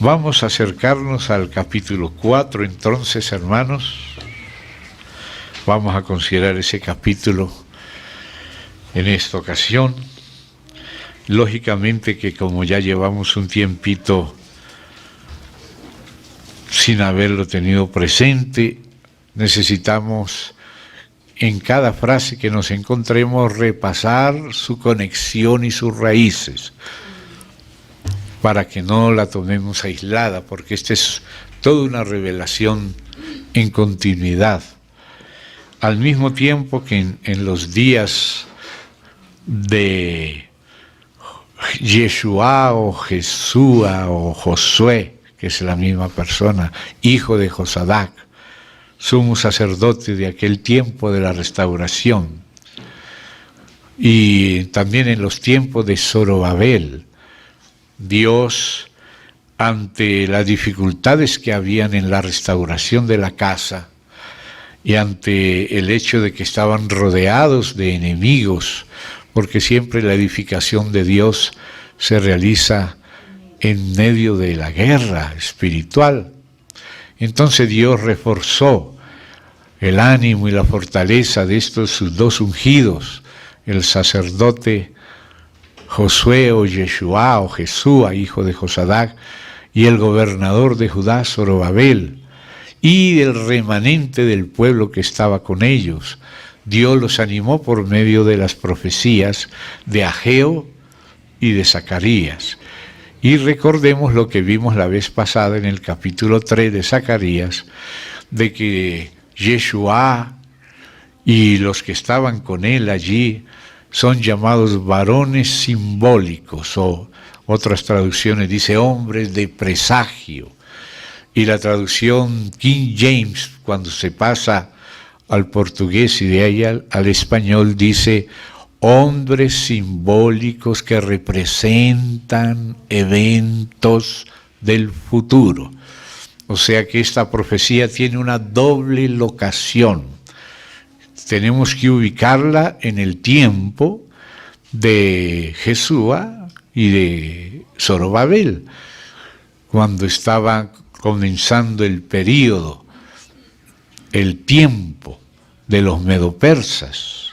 Vamos a acercarnos al capítulo 4, entonces, hermanos. Vamos a considerar ese capítulo en esta ocasión. Lógicamente que como ya llevamos un tiempito sin haberlo tenido presente, necesitamos en cada frase que nos encontremos repasar su conexión y sus raíces, para que no la tomemos aislada, porque esta es toda una revelación en continuidad. Al mismo tiempo que en los días de Yeshua o Jesúa o Josué, que es la misma persona, hijo de Josadac, sumo sacerdote de aquel tiempo de la restauración, y también en los tiempos de Zorobabel, Dios, ante las dificultades que habían en la restauración de la casa y ante el hecho de que estaban rodeados de enemigos, porque siempre la edificación de Dios se realiza en medio de la guerra espiritual. Entonces Dios reforzó el ánimo y la fortaleza de estos sus dos ungidos, el sacerdote Josué o Yeshua o Jesúa, hijo de Josadac, y el gobernador de Judá, Zorobabel, y el remanente del pueblo que estaba con ellos. Dios los animó por medio de las profecías de Ageo y de Zacarías. Y recordemos lo que vimos la vez pasada en el capítulo 3 de Zacarías, de que Yeshua y los que estaban con él allí son llamados varones simbólicos, o otras traducciones dice hombres de presagio. Y la traducción King James, cuando se pasa al portugués y de ahí al español, dice hombres simbólicos que representan eventos del futuro. O sea que esta profecía tiene una doble locación. Tenemos que ubicarla en el tiempo de Jesúa y de Zorobabel, cuando estaba comenzando el período, el tiempo de los medopersas,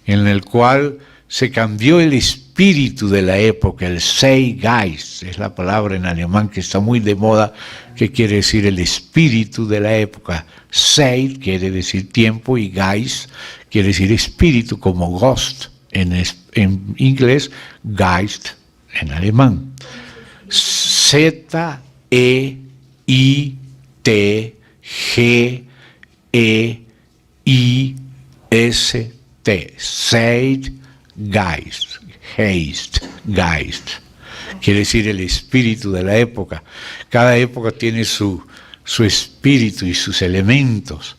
en el cual se cambió el espíritu de la época, el Zeitgeist, es la palabra en alemán que está muy de moda, que quiere decir el espíritu de la época. Zeit quiere decir tiempo y Geist quiere decir espíritu, como Ghost en inglés, Geist en alemán. Z-E-I-T-G-E-I-S-T, Zeitgeist, Geist, quiere decir el espíritu de la época. Cada época tiene su espíritu y sus elementos.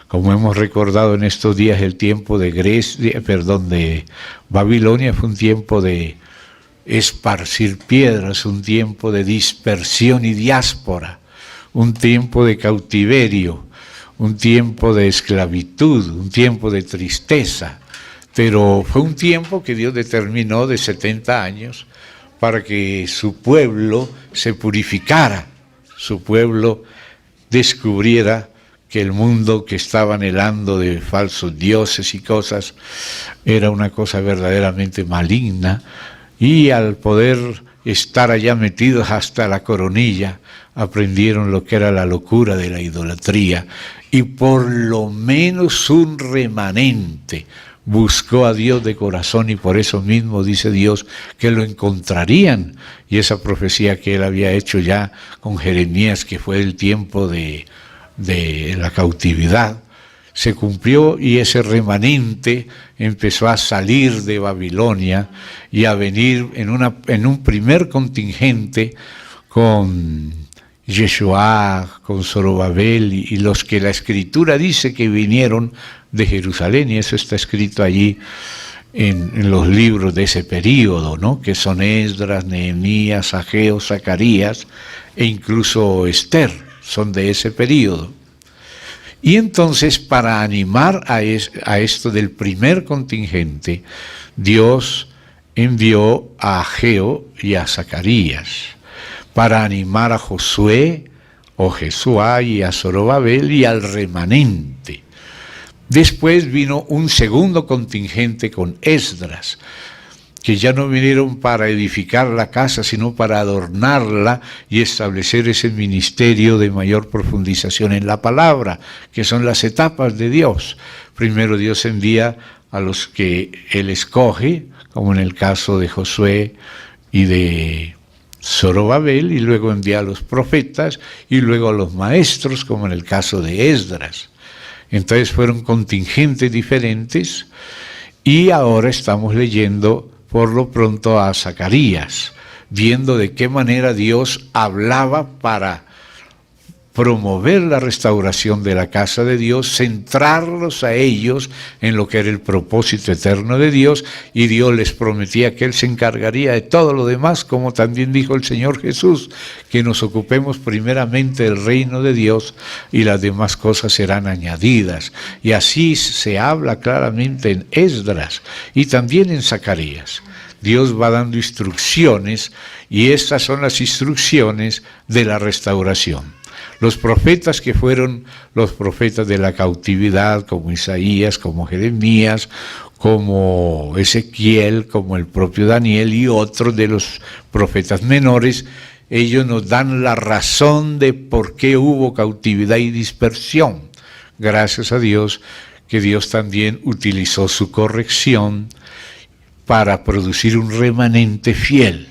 Como hemos recordado en estos días, el tiempo de de Babilonia fue un tiempo de esparcir piedras, un tiempo de dispersión y diáspora, un tiempo de cautiverio, un tiempo de esclavitud, un tiempo de tristeza. Pero fue un tiempo que Dios determinó de 70 años para que su pueblo se purificara, su pueblo descubriera que el mundo que estaba anhelando de falsos dioses y cosas era una cosa verdaderamente maligna, y al poder estar allá metidos hasta la coronilla, aprendieron lo que era la locura de la idolatría, y por lo menos un remanente buscó a Dios de corazón, y por eso mismo dice Dios que lo encontrarían. Y esa profecía que él había hecho ya con Jeremías, que fue el tiempo de la cautividad, se cumplió, y ese remanente empezó a salir de Babilonia y a venir en un primer contingente con Yeshua, con Zorobabel y los que la Escritura dice que vinieron de Jerusalén, y eso está escrito allí en los libros de ese período, ¿no? Que son Esdras, Nehemías, Ageo, Zacarías e incluso Esther, son de ese período. Y entonces, para animar a esto del primer contingente, Dios envió a Ageo y a Zacarías para animar a Josué o Jesuá y a Zorobabel y al remanente. Después vino un segundo contingente con Esdras, que ya no vinieron para edificar la casa, sino para adornarla y establecer ese ministerio de mayor profundización en la palabra, que son las etapas de Dios. Primero Dios envía a los que Él escoge, como en el caso de Josué y de Zorobabel, y luego envía a los profetas y luego a los maestros, como en el caso de Esdras. Entonces fueron contingentes diferentes, y ahora estamos leyendo por lo pronto a Zacarías, viendo de qué manera Dios hablaba para promover la restauración de la casa de Dios, centrarlos a ellos en lo que era el propósito eterno de Dios, y Dios les prometía que Él se encargaría de todo lo demás, como también dijo el Señor Jesús, que nos ocupemos primeramente del reino de Dios y las demás cosas serán añadidas. Y así se habla claramente en Esdras y también en Zacarías. Dios va dando instrucciones, y estas son las instrucciones de la restauración. Los profetas que fueron los profetas de la cautividad, como Isaías, como Jeremías, como Ezequiel, como el propio Daniel y otros de los profetas menores, ellos nos dan la razón de por qué hubo cautividad y dispersión. Gracias a Dios, que Dios también utilizó su corrección para producir un remanente fiel,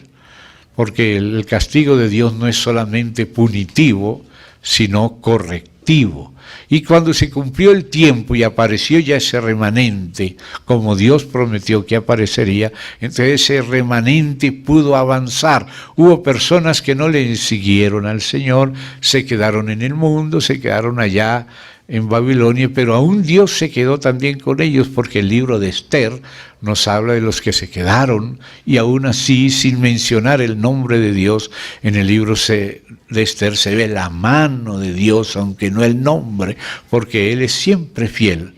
porque el castigo de Dios no es solamente punitivo, sino correctivo. Y cuando se cumplió el tiempo y apareció ya ese remanente, como Dios prometió que aparecería, entonces ese remanente pudo avanzar. Hubo personas que no le siguieron al Señor, se quedaron en el mundo, se quedaron allá en Babilonia, pero aún Dios se quedó también con ellos, porque el libro de Esther nos habla de los que se quedaron, y aún así, sin mencionar el nombre de Dios, en el libro de Esther se ve la mano de Dios, aunque no el nombre, porque Él es siempre fiel,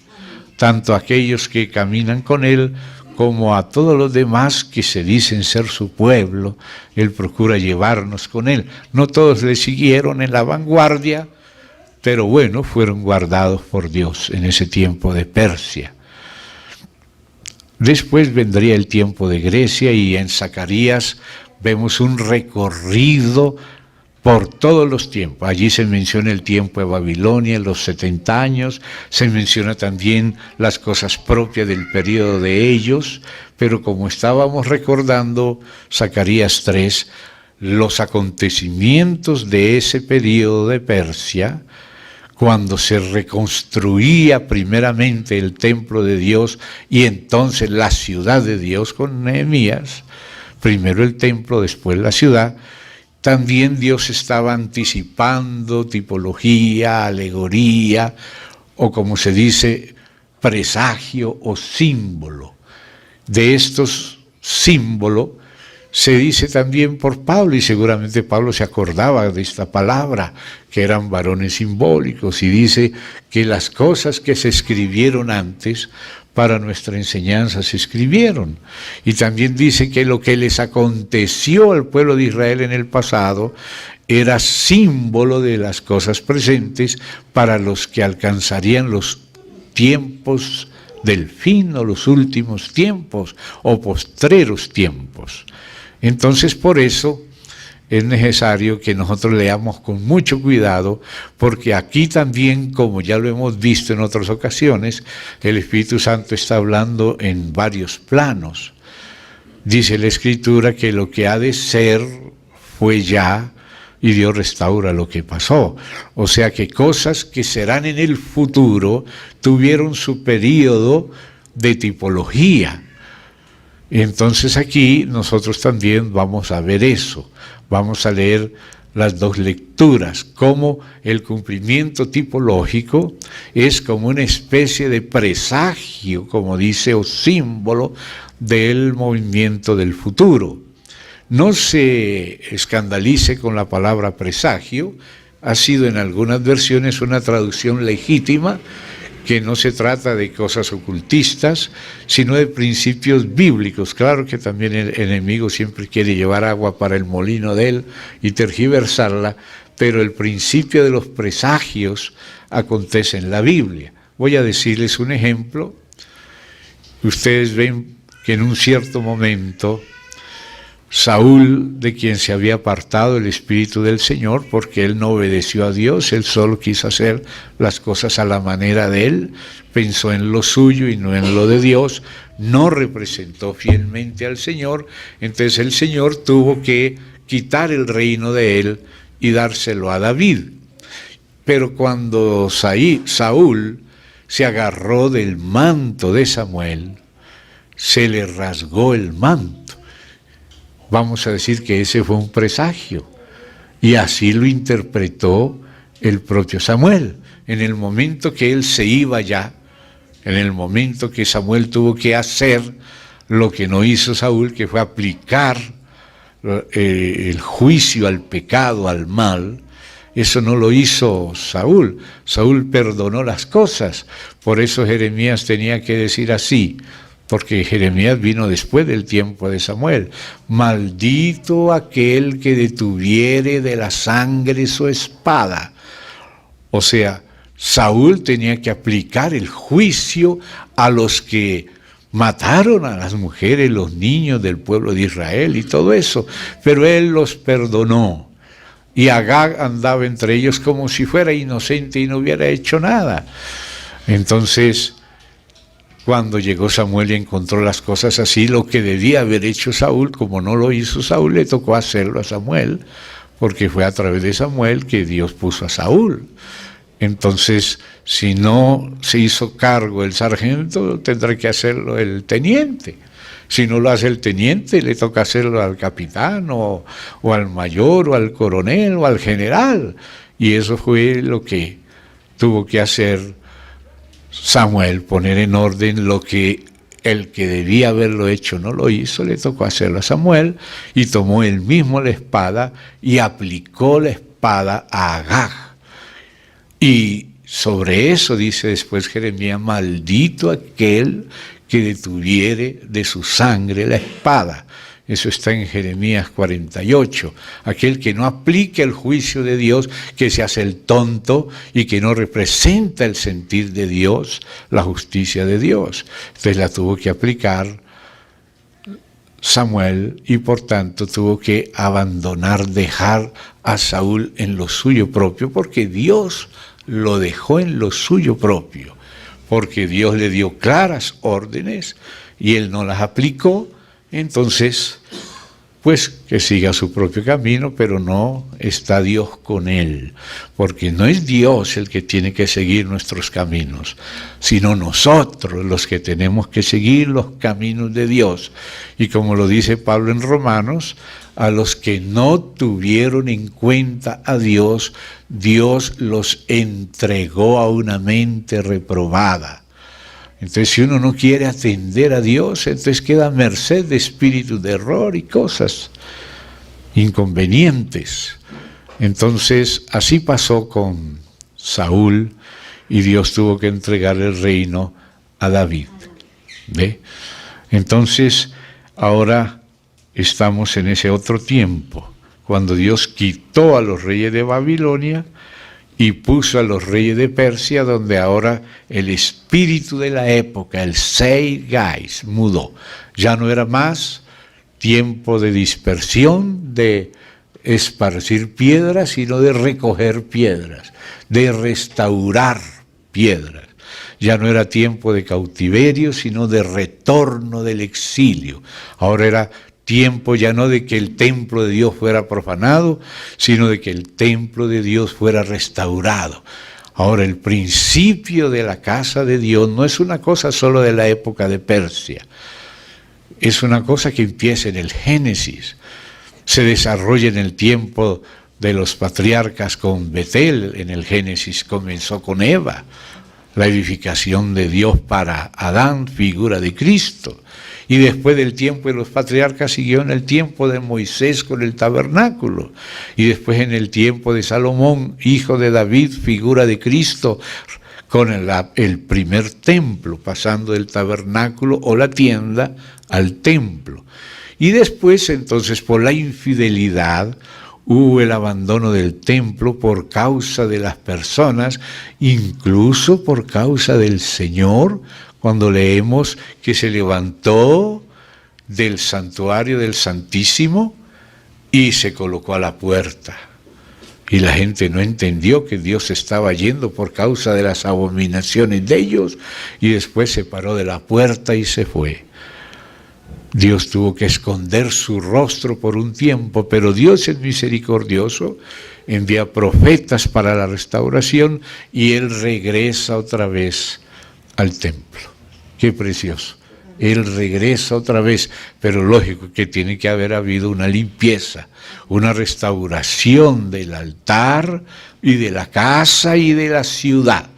tanto a aquellos que caminan con Él, como a todos los demás que se dicen ser su pueblo. Él procura llevarnos con Él. No todos le siguieron en la vanguardia, pero bueno, fueron guardados por Dios en ese tiempo de Persia. Después vendría el tiempo de Grecia, y en Zacarías vemos un recorrido por todos los tiempos. Allí se menciona el tiempo de Babilonia, los 70 años, se menciona también las cosas propias del periodo de ellos, pero como estábamos recordando Zacarías 3, los acontecimientos de ese periodo de Persia, cuando se reconstruía primeramente el templo de Dios y entonces la ciudad de Dios con Nehemías, primero el templo, después la ciudad, también Dios estaba anticipando tipología, alegoría, o como se dice, presagio o símbolo. De estos símbolos se dice también por Pablo, y seguramente Pablo se acordaba de esta palabra, que eran varones simbólicos, y dice que las cosas que se escribieron antes para nuestra enseñanza se escribieron. Y también dice que lo que les aconteció al pueblo de Israel en el pasado era símbolo de las cosas presentes para los que alcanzarían los tiempos del fin, o los últimos tiempos, o postreros tiempos. Entonces, por eso es necesario que nosotros leamos con mucho cuidado, porque aquí también, como ya lo hemos visto en otras ocasiones, el Espíritu Santo está hablando en varios planos. Dice la Escritura que lo que ha de ser fue ya, y Dios restaura lo que pasó. O sea que cosas que serán en el futuro tuvieron su periodo de tipología. Y entonces aquí nosotros también vamos a ver eso, vamos a leer las dos lecturas, como el cumplimiento tipológico es como una especie de presagio, como dice, o símbolo del movimiento del futuro. No se escandalice con la palabra presagio, ha sido en algunas versiones una traducción legítima, que no se trata de cosas ocultistas, sino de principios bíblicos. Claro que también el enemigo siempre quiere llevar agua para el molino de él y tergiversarla, pero el principio de los presagios acontece en la Biblia. Voy a decirles un ejemplo. Ustedes ven que en un cierto momento Saúl, de quien se había apartado el Espíritu del Señor, porque él no obedeció a Dios, él solo quiso hacer las cosas a la manera de él, pensó en lo suyo y no en lo de Dios, no representó fielmente al Señor, entonces el Señor tuvo que quitar el reino de él y dárselo a David. Pero cuando Saúl se agarró del manto de Samuel, se le rasgó el manto. Vamos a decir que ese fue un presagio, y así lo interpretó el propio Samuel. En el momento que él se iba ya, en el momento que Samuel tuvo que hacer lo que no hizo Saúl, que fue aplicar el juicio al pecado, al mal, eso no lo hizo Saúl. Saúl perdonó las cosas, por eso Jeremías tenía que decir así, porque Jeremías vino después del tiempo de Samuel. Maldito aquel que detuviere de la sangre su espada. O sea, Saúl tenía que aplicar el juicio a los que mataron a las mujeres, los niños del pueblo de Israel y todo eso, pero él los perdonó. Y Agag andaba entre ellos como si fuera inocente y no hubiera hecho nada. Entonces, cuando llegó Samuel y encontró las cosas así, lo que debía haber hecho Saúl, como no lo hizo Saúl, le tocó hacerlo a Samuel, porque fue a través de Samuel que Dios puso a Saúl. Entonces, si no se hizo cargo el sargento, tendrá que hacerlo el teniente. Si no lo hace el teniente, le toca hacerlo al capitán, o al mayor, o al coronel, o al general. Y eso fue lo que tuvo que hacer Samuel, poner en orden lo que el que debía haberlo hecho no lo hizo, le tocó hacerlo a Samuel, y tomó él mismo la espada y aplicó la espada a Agag. Y sobre eso dice después Jeremías: maldito aquel que detuviere de su sangre la espada. Eso está en Jeremías 48. Aquel que no aplica el juicio de Dios, que se hace el tonto y que no representa el sentir de Dios, la justicia de Dios. Entonces la tuvo que aplicar Samuel, y por tanto tuvo que abandonar, dejar a Saúl en lo suyo propio, porque Dios lo dejó en lo suyo propio, porque Dios le dio claras órdenes y él no las aplicó. Entonces, pues que siga su propio camino, pero no está Dios con él, porque no es Dios el que tiene que seguir nuestros caminos, sino nosotros los que tenemos que seguir los caminos de Dios. Y como lo dice Pablo en Romanos, a los que no tuvieron en cuenta a Dios, Dios los entregó a una mente reprobada. Entonces, si uno no quiere atender a Dios, entonces queda a merced de espíritus de error y cosas inconvenientes. Entonces, así pasó con Saúl, y Dios tuvo que entregar el reino a David. ¿Ve? Entonces, ahora estamos en ese otro tiempo, cuando Dios quitó a los reyes de Babilonia y puso a los reyes de Persia, donde ahora el espíritu de la época, el Zeitgeist, mudó. Ya no era más tiempo de dispersión, de esparcir piedras, sino de recoger piedras, de restaurar piedras. Ya no era tiempo de cautiverio, sino de retorno del exilio. Ahora era tiempo ya no de que el templo de Dios fuera profanado, sino de que el templo de Dios fuera restaurado. Ahora, el principio de la casa de Dios no es una cosa solo de la época de Persia, es una cosa que empieza en el Génesis, se desarrolla en el tiempo de los patriarcas con Betel. En el Génesis comenzó con Eva, la edificación de Dios para Adán, figura de Cristo. Y después del tiempo de los patriarcas siguió en el tiempo de Moisés con el tabernáculo. Y después en el tiempo de Salomón, hijo de David, figura de Cristo, con el primer templo, pasando del tabernáculo o la tienda al templo. Y después, entonces, por la infidelidad, hubo el abandono del templo por causa de las personas, incluso por causa del Señor, cuando leemos que se levantó del santuario del Santísimo y se colocó a la puerta. Y la gente no entendió que Dios estaba yendo por causa de las abominaciones de ellos, y después se paró de la puerta y se fue. Dios tuvo que esconder su rostro por un tiempo, pero Dios es misericordioso, envía profetas para la restauración y Él regresa otra vez al templo. Qué precioso. Él regresa otra vez, pero lógico que tiene que haber habido una limpieza, una restauración del altar y de la casa y de la ciudad.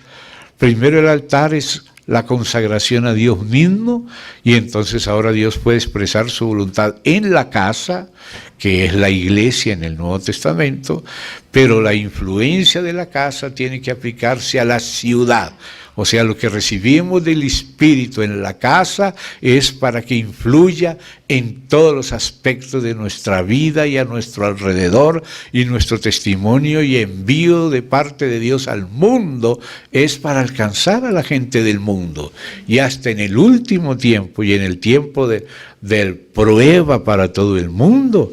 Primero el altar es la consagración a Dios mismo, y entonces ahora Dios puede expresar su voluntad en la casa, que es la iglesia en el Nuevo Testamento, pero la influencia de la casa tiene que aplicarse a la ciudad. O sea, lo que recibimos del Espíritu en la casa es para que influya en todos los aspectos de nuestra vida y a nuestro alrededor, y nuestro testimonio y envío de parte de Dios al mundo es para alcanzar a la gente del mundo. Y hasta en el último tiempo y en el tiempo del prueba para todo el mundo,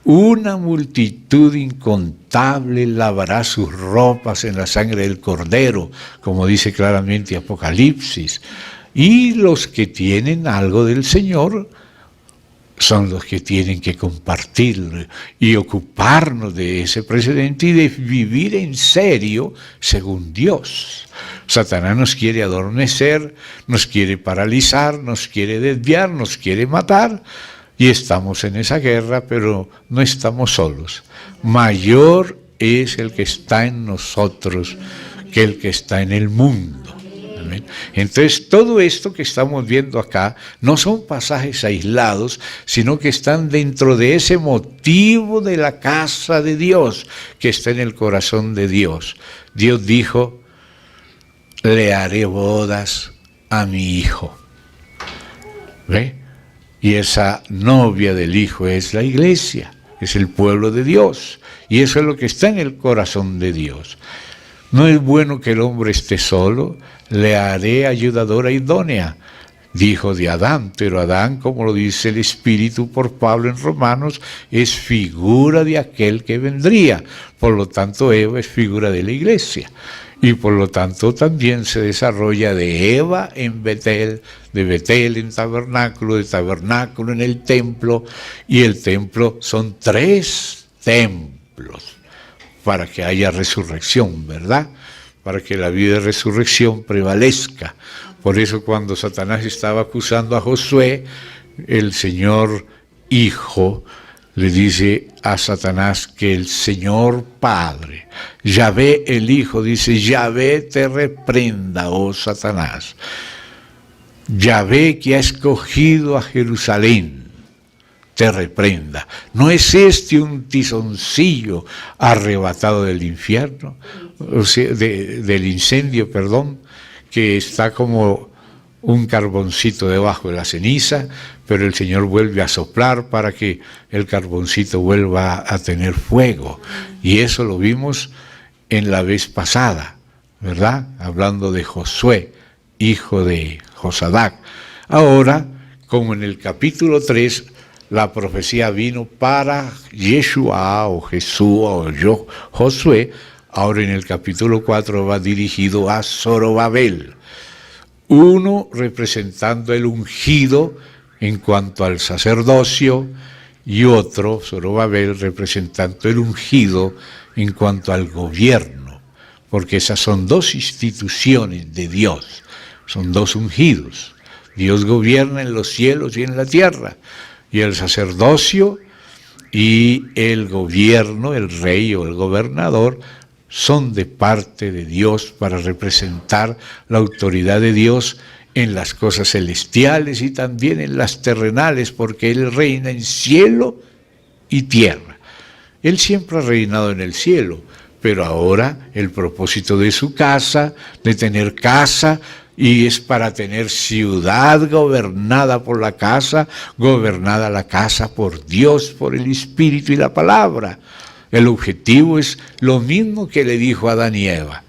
una multitud incontable lavará sus ropas en la sangre del Cordero, como dice claramente Apocalipsis. Y los que tienen algo del Señor son los que tienen que compartirlo y ocuparnos de ese precedente y de vivir en serio según Dios. Satanás nos quiere adormecer, nos quiere paralizar, nos quiere desviar, nos quiere matar. Y estamos en esa guerra, pero no estamos solos. Mayor es el que está en nosotros que el que está en el mundo. Amén. Entonces, todo esto que estamos viendo acá no son pasajes aislados, sino que están dentro de ese motivo de la casa de Dios, que está en el corazón de Dios. Dios dijo: le haré bodas a mi hijo. ¿Ve? Y esa novia del Hijo es la iglesia, es el pueblo de Dios. Y eso es lo que está en el corazón de Dios. No es bueno que el hombre esté solo, le haré ayudadora idónea, dijo de Adán. Pero Adán, como lo dice el Espíritu por Pablo en Romanos, es figura de aquel que vendría. Por lo tanto, Eva es figura de la iglesia. Y por lo tanto también se desarrolla de Eva en Betel, de Betel en tabernáculo, de tabernáculo en el templo, y el templo son 3 templos para que haya resurrección, ¿verdad? Para que la vida de resurrección prevalezca. Por eso cuando Satanás estaba acusando a Josué, el Señor Hijo le dice a Satanás que el Señor Padre, Yahvé el Hijo, dice: Yahvé te reprenda, oh Satanás. Yahvé, que ha escogido a Jerusalén, te reprenda. ¿No es este un tizoncillo arrebatado del infierno? O sea, del incendio, perdón, que está como un carboncito debajo de la ceniza, pero el Señor vuelve a soplar para que el carboncito vuelva a tener fuego. Y eso lo vimos en la vez pasada, ¿verdad? Hablando de Josué, hijo de Josadac. Ahora, como en el capítulo 3, la profecía vino para Yeshua o Jesús o Josué, ahora en el capítulo 4 va dirigido a Zorobabel. Uno representando el ungido en cuanto al sacerdocio, y otro, Zorobabel, representando el ungido en cuanto al gobierno, porque esas son 2 instituciones de Dios, son 2 ungidos. Dios gobierna en los cielos y en la tierra, y el sacerdocio y el gobierno, el rey o el gobernador, son de parte de Dios para representar la autoridad de Dios en las cosas celestiales y también en las terrenales, porque Él reina en cielo y tierra. Él siempre ha reinado en el cielo, pero ahora el propósito de su casa, de tener casa, y es para tener ciudad gobernada por la casa, gobernada la casa por Dios, por el Espíritu y la palabra. El objetivo es lo mismo que le dijo a Adán y Eva.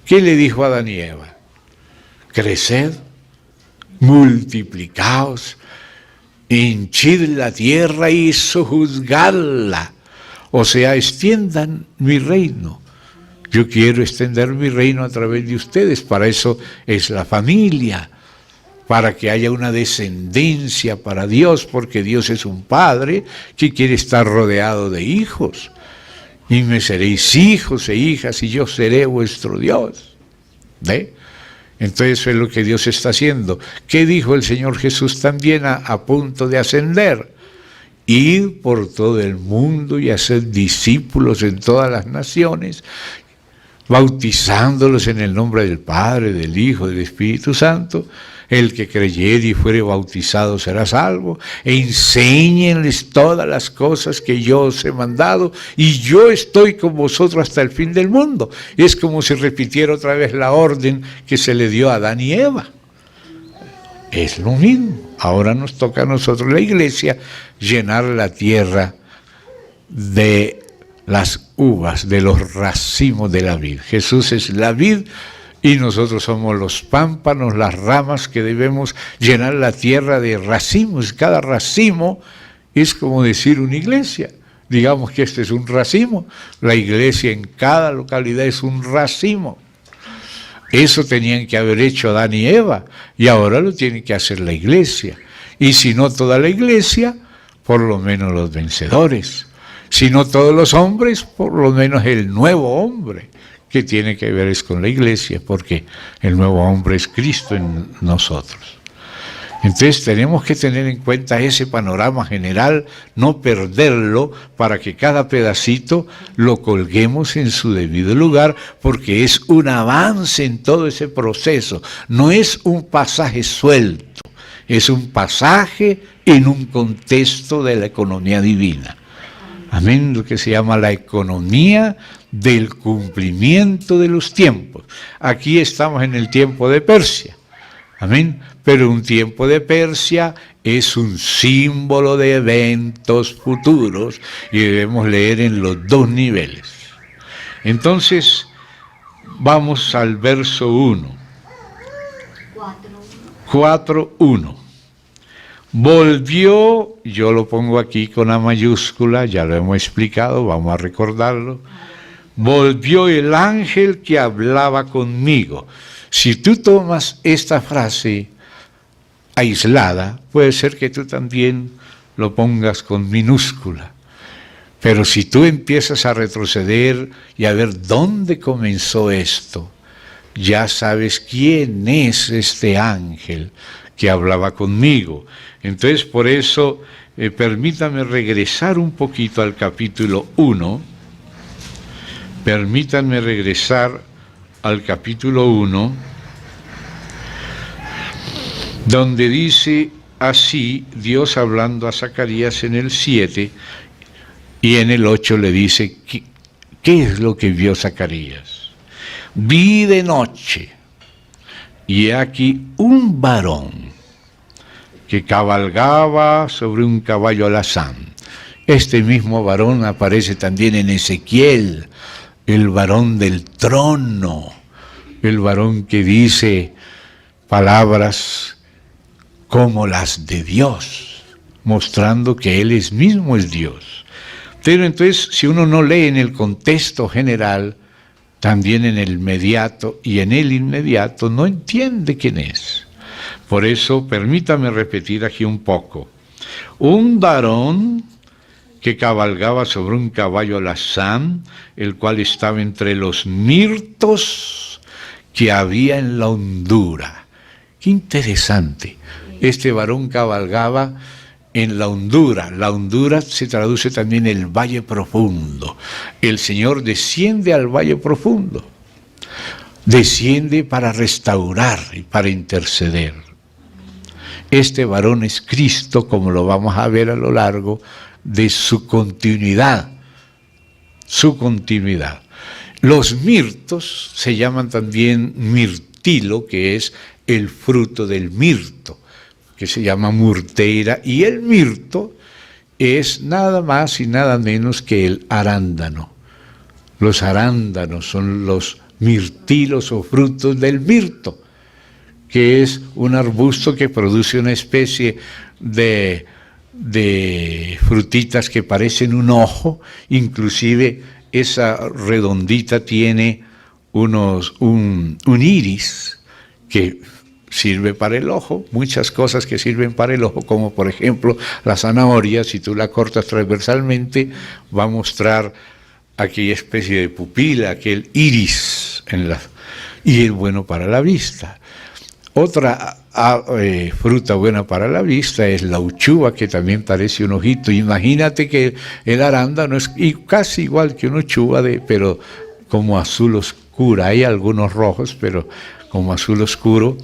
¿Qué le dijo a Adán y Eva? Creced, multiplicaos, hinchid la tierra y sojuzgadla. O sea, extiendan mi reino. Yo quiero extender mi reino a través de ustedes. Para eso es la familia, para que haya una descendencia para Dios, porque Dios es un Padre que quiere estar rodeado de hijos. Y me seréis hijos e hijas, y yo seré vuestro Dios. ¿Ve? Entonces eso es lo que Dios está haciendo. ¿Qué dijo el Señor Jesús también a punto de ascender? Ir por todo el mundo y hacer discípulos en todas las naciones, bautizándolos en el nombre del Padre, del Hijo, del Espíritu Santo. El que creyere y fuere bautizado será salvo. Enséñenles todas las cosas que yo os he mandado, y yo estoy con vosotros hasta el fin del mundo. Es como si repitiera otra vez la orden que se le dio a Adán y Eva. Es lo mismo. Ahora nos toca a nosotros, la iglesia, llenar la tierra de las uvas, de los racimos de la vid. Jesús es la vid y nosotros somos los pámpanos, las ramas que debemos llenar la tierra de racimos. Cada racimo es como decir una iglesia. Digamos que este es un racimo. La iglesia en cada localidad es un racimo. Eso tenían que haber hecho Adán y Eva, y ahora lo tiene que hacer la iglesia. Y si no toda la iglesia, por lo menos los vencedores. Si no todos los hombres, por lo menos el nuevo hombre, que tiene que ver es con la iglesia, porque el nuevo hombre es Cristo en nosotros. Entonces tenemos que tener en cuenta ese panorama general, no perderlo, para que cada pedacito lo colguemos en su debido lugar, porque es un avance en todo ese proceso. No es un pasaje suelto, es un pasaje en un contexto de la economía divina. Amén, lo que se llama la economía del cumplimiento de los tiempos. Aquí estamos en el tiempo de Persia. Amén. Pero un tiempo de Persia es un símbolo de eventos futuros y debemos leer en los dos niveles. Entonces, vamos al verso 1. 4:1. Volvió, yo lo pongo aquí con la mayúscula, ya lo hemos explicado, vamos a recordarlo. Volvió el ángel que hablaba conmigo. Si tú tomas esta frase aislada, puede ser que tú también lo pongas con minúscula. Pero si tú empiezas a retroceder y a ver dónde comenzó esto, ya sabes quién es este ángel que hablaba conmigo. Entonces, por eso, permítame regresar un poquito al capítulo 1. Permítanme regresar al capítulo 1, donde dice así, Dios hablando a Zacarías en el 7, y en el 8 le dice, ¿qué es lo que vio Zacarías? Vi de noche, y he aquí un varón que cabalgaba sobre un caballo alazán. Este mismo varón aparece también en Ezequiel, el varón del trono, el varón que dice palabras como las de Dios, mostrando que Él mismo es Dios. Pero entonces, si uno no lee en el contexto general, también en el inmediato y en el inmediato, no entiende quién es. Por eso, permítame repetir aquí un poco. Un varón que cabalgaba sobre un caballo alazán, el cual estaba entre los mirtos que había en la hondura. Qué interesante. Este varón cabalgaba en la hondura. La hondura se traduce también en el valle profundo. El Señor desciende al valle profundo. Desciende para restaurar y para interceder. Este varón es Cristo, como lo vamos a ver a lo largo de su continuidad su continuidad. Los mirtos se llaman también mirtilo, que es el fruto del mirto, que se llama murteira, y el mirto es nada más y nada menos que el arándano. Los arándanos son los mirtilos o frutos del mirto, que es un arbusto que produce una especie de frutitas que parecen un ojo, inclusive esa redondita tiene un iris que sirve para el ojo, muchas cosas que sirven para el ojo, como por ejemplo la zanahoria, si tú la cortas transversalmente, va a mostrar aquella especie de pupila, aquel iris, y es bueno para la vista. Otra fruta buena para la vista es la uchuva, que también parece un ojito. Imagínate que el arándano es casi igual que una uchuva, pero como azul oscura. Hay algunos rojos, pero como azul oscuro.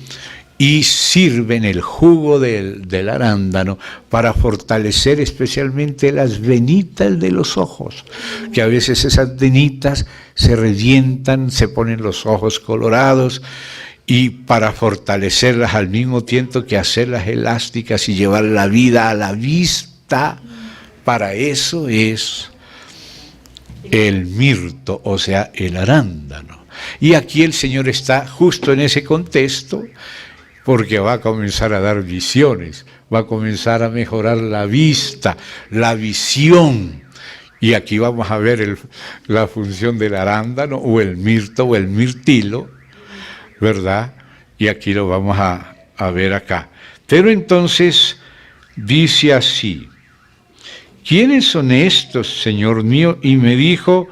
Y sirven el jugo del arándano para fortalecer especialmente las venitas de los ojos, que a veces esas venitas se revientan, se ponen los ojos colorados, y para fortalecerlas al mismo tiempo que hacerlas elásticas y llevar la vida a la vista, para eso es el mirto, o sea, el arándano. Y aquí el Señor está justo en ese contexto, porque va a comenzar a dar visiones, va a comenzar a mejorar la vista, la visión. Y aquí vamos a ver la función del arándano, o el mirto, o el mirtilo, ¿verdad? Y aquí lo vamos a ver acá. Pero entonces dice así: ¿quiénes son estos, Señor mío? Y me dijo,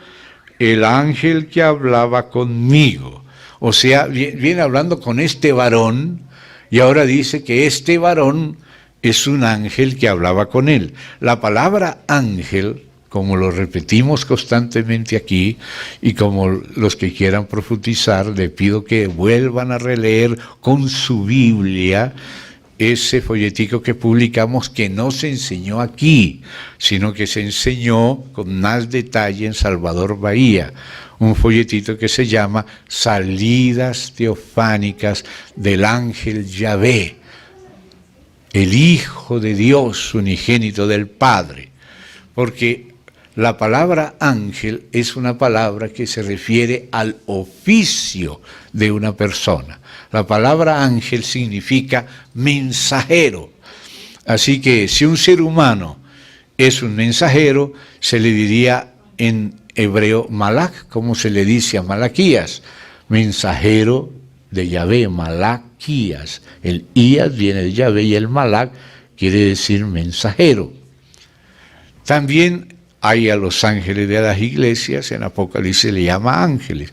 el ángel que hablaba conmigo. O sea, viene hablando con este varón, y ahora dice que este varón es un ángel que hablaba con él. La palabra ángel, como lo repetimos constantemente aquí, y como los que quieran profundizar, le pido que vuelvan a releer con su Biblia ese folletico que publicamos, que no se enseñó aquí, sino que se enseñó con más detalle en Salvador Bahía, un folletito que se llama Salidas Teofánicas del Ángel Yahvé, el Hijo de Dios unigénito del Padre, porque la palabra ángel es una palabra que se refiere al oficio de una persona. La palabra ángel significa mensajero. Así que si un ser humano es un mensajero, se le diría en hebreo malach, como se le dice a Malaquías, mensajero de Yahvé, Malaquías. El Ías viene de Yahvé y el malach quiere decir mensajero. También hay a los ángeles de las iglesias, en Apocalipsis le llama ángeles,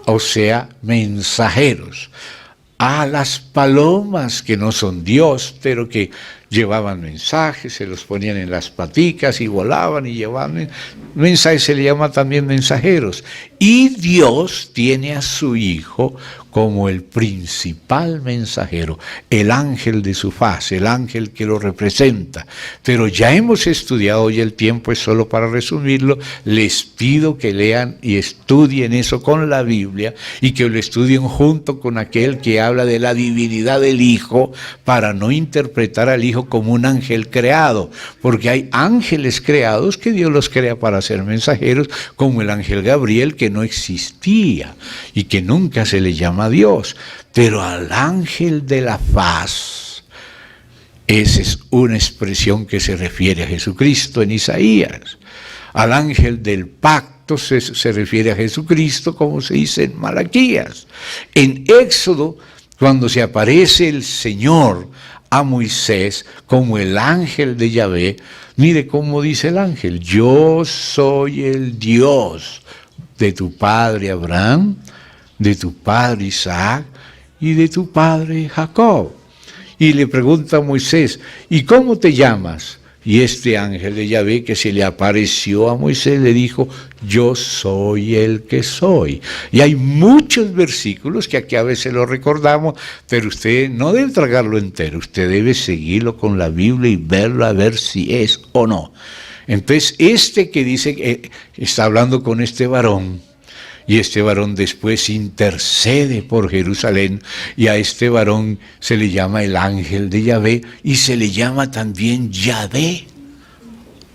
o sea, mensajeros. A las palomas, que no son Dios, pero que llevaban mensajes, se los ponían en las paticas y volaban y llevaban mensajes, se le llama también mensajeros. Y Dios tiene a su Hijo como el principal mensajero, el ángel de su faz, el ángel que lo representa. Pero ya hemos estudiado, hoy el tiempo es solo para resumirlo, les pido que lean y estudien eso con la Biblia, y que lo estudien junto con aquel que habla de la divinidad del Hijo, para no interpretar al Hijo como un ángel creado, porque hay ángeles creados que Dios los crea para ser mensajeros, como el ángel Gabriel, que no existía y que nunca se le llama Dios. Pero al ángel de la faz, esa es una expresión que se refiere a Jesucristo en Isaías. Al ángel del pacto se refiere a Jesucristo, como se dice en Malaquías. En Éxodo, cuando se aparece el Señor a Moisés como el ángel de Yahvé, mire cómo dice el ángel: yo soy el Dios de tu padre Abraham, de tu padre Isaac y de tu padre Jacob. Y le pregunta a Moisés: ¿y cómo te llamas? Y este ángel de Yahvé que se le apareció a Moisés le dijo: yo soy el que soy. Y hay muchos versículos que aquí a veces lo recordamos, pero usted no debe tragarlo entero, usted debe seguirlo con la Biblia y verlo a ver si es o no. Entonces, este que dice que está hablando con este varón, y este varón después intercede por Jerusalén, y a este varón se le llama el ángel de Yahvé, y se le llama también Yahvé.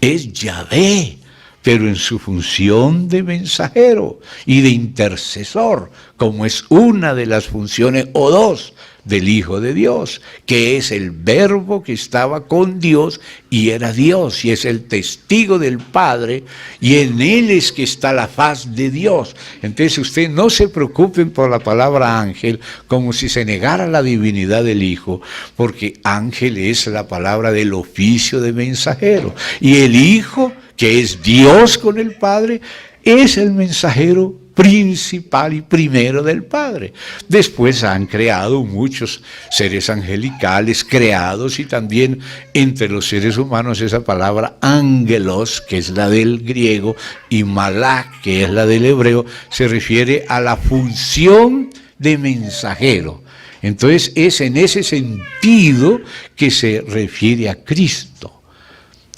Es Yahvé, pero en su función de mensajero y de intercesor, como es una de las funciones o dos del Hijo de Dios, que es el Verbo que estaba con Dios y era Dios, y es el testigo del Padre, y en él es que está la faz de Dios. Entonces usted no se preocupen por la palabra ángel como si se negara la divinidad del Hijo, porque ángel es la palabra del oficio de mensajero, y el Hijo, que es Dios con el Padre, es el mensajero principal y primero del Padre. Después han creado muchos seres angelicales creados, y también entre los seres humanos esa palabra ángelos, que es la del griego, y malak, que es la del hebreo, se refiere a la función de mensajero. Entonces es en ese sentido que se refiere a Cristo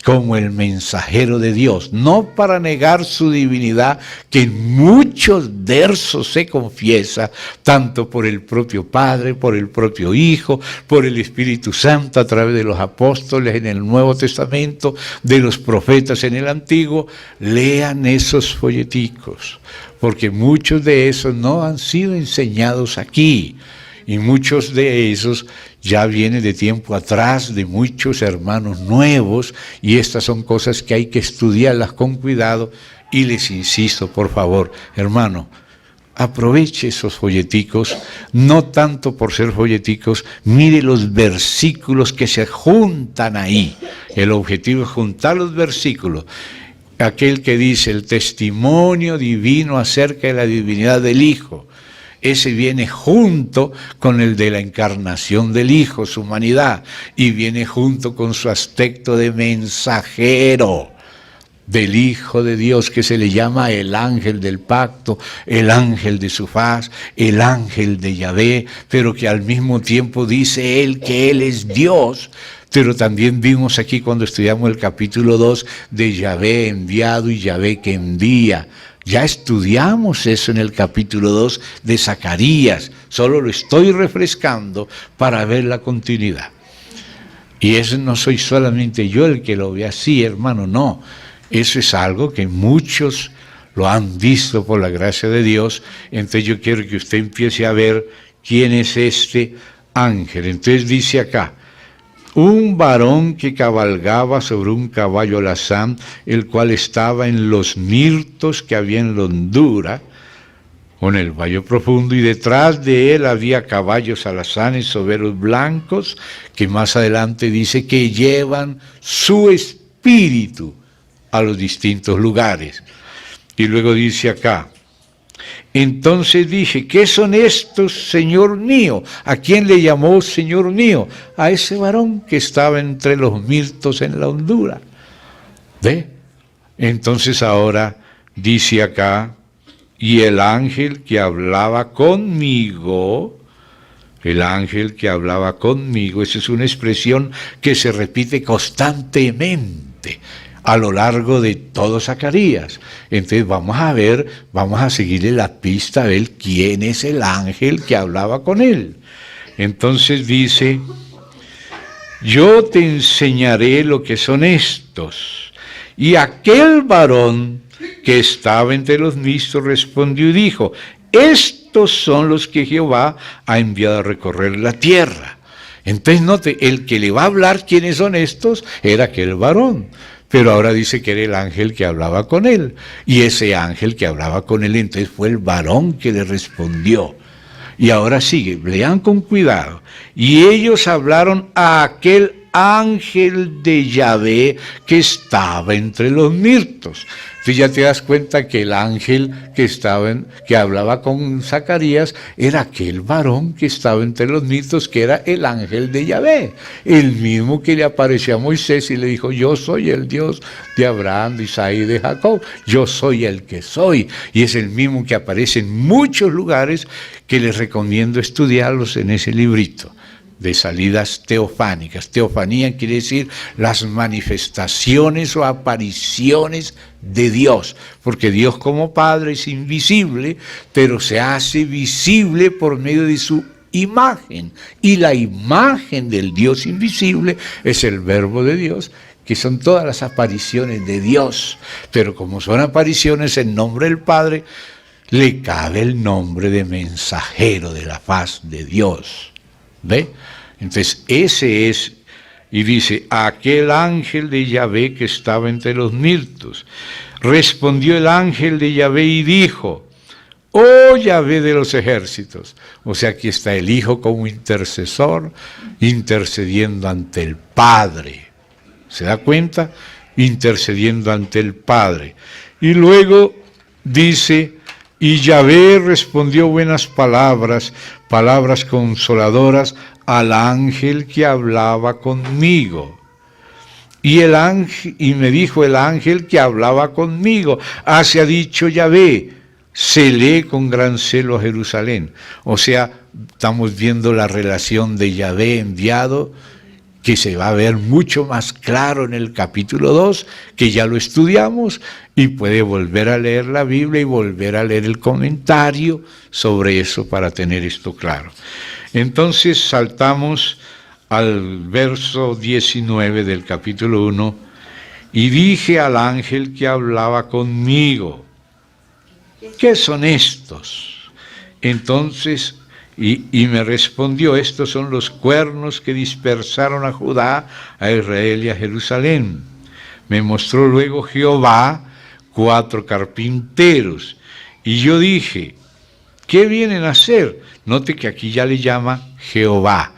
como el mensajero de Dios, no para negar su divinidad, que en muchos versos se confiesa, tanto por el propio Padre, por el propio Hijo, por el Espíritu Santo a través de los apóstoles en el Nuevo Testamento, de los profetas en el Antiguo. Lean esos folleticos, porque muchos de esos no han sido enseñados aquí. Y muchos de esos ya vienen de tiempo atrás, de muchos hermanos nuevos, y estas son cosas que hay que estudiarlas con cuidado. Y les insisto, por favor, hermano, aproveche esos folleticos, no tanto por ser folleticos, mire los versículos que se juntan ahí. El objetivo es juntar los versículos. Aquel que dice el testimonio divino acerca de la divinidad del Hijo, ese viene junto con el de la encarnación del Hijo, su humanidad, y viene junto con su aspecto de mensajero del Hijo de Dios, que se le llama el ángel del pacto, el ángel de su faz, el ángel de Yahvé, pero que al mismo tiempo dice él que él es Dios. Pero también vimos aquí cuando estudiamos el capítulo 2 de Yahvé enviado y Yahvé que envía. Ya estudiamos eso en el capítulo 2 de Zacarías, solo lo estoy refrescando para ver la continuidad. Y eso no soy solamente yo el que lo ve así, hermano, no. Eso es algo que muchos lo han visto por la gracia de Dios. Entonces yo quiero que usted empiece a ver quién es este ángel. Entonces dice acá: un varón que cabalgaba sobre un caballo alazán, el cual estaba en los mirtos que había en la hondura, con el valle profundo, y detrás de él había caballos alazanes soberos blancos, que más adelante dice que llevan su espíritu a los distintos lugares. Y luego dice acá: entonces dije, ¿qué son estos, Señor mío? ¿A quién le llamó Señor mío? A ese varón que estaba entre los mirtos en la hondura. ¿Ve? Entonces ahora dice acá: y el ángel que hablaba conmigo, esa es una expresión que se repite constantemente a lo largo de todo Zacarías. Entonces vamos a seguirle la pista a ver quién es el ángel que hablaba con él. Entonces dice: yo te enseñaré lo que son estos. Y aquel varón que estaba entre los mistos respondió y dijo: estos son los que Jehová ha enviado a recorrer la tierra. Entonces note, el que le va a hablar quiénes son estos era aquel varón. Pero ahora dice que era el ángel que hablaba con él. Y ese ángel que hablaba con él entonces fue el varón que le respondió. Y ahora sigue, lean con cuidado. Y ellos hablaron a aquel ángel de Yahvé que estaba entre los mirtos. Entonces ya te das cuenta que el ángel que hablaba con Zacarías era aquel varón que estaba entre los mirtos, que era el ángel de Yahvé, el mismo que le apareció a Moisés y le dijo: yo soy el Dios de Abraham, de Isaac y de Jacob, yo soy el que soy. Y es el mismo que aparece en muchos lugares, que les recomiendo estudiarlos en ese librito de salidas teofánicas. Teofanía quiere decir las manifestaciones o apariciones de Dios, porque Dios como Padre es invisible, pero se hace visible por medio de su imagen, y la imagen del Dios invisible es el Verbo de Dios, que son todas las apariciones de Dios, pero como son apariciones en nombre del Padre, le cabe el nombre de mensajero de la faz de Dios. ¿Ve? Entonces ese es, y dice, aquel ángel de Yahvé que estaba entre los mirtos. Respondió el ángel de Yahvé y dijo, oh Yahvé de los ejércitos. O sea, aquí está el Hijo como intercesor, intercediendo ante el Padre. ¿Se da cuenta? Intercediendo ante el Padre. Y luego dice, y Yahvé respondió buenas palabras, palabras consoladoras al ángel que hablaba conmigo. Y me dijo el ángel que hablaba conmigo, así ha dicho Yahvé, celé con gran celo a Jerusalén. O sea, estamos viendo la relación de Yahvé enviado, que se va a ver mucho más claro en el capítulo 2, que ya lo estudiamos, y puede volver a leer la Biblia y volver a leer el comentario sobre eso para tener esto claro. Entonces saltamos al verso 19 del capítulo 1, y dije al ángel que hablaba conmigo, ¿qué son estos? Entonces, y me respondió, estos son los cuernos que dispersaron a Judá, a Israel y a Jerusalén. Me mostró luego Jehová 4 carpinteros, y yo dije, ¿qué vienen a hacer? Note que aquí ya le llama Jehová,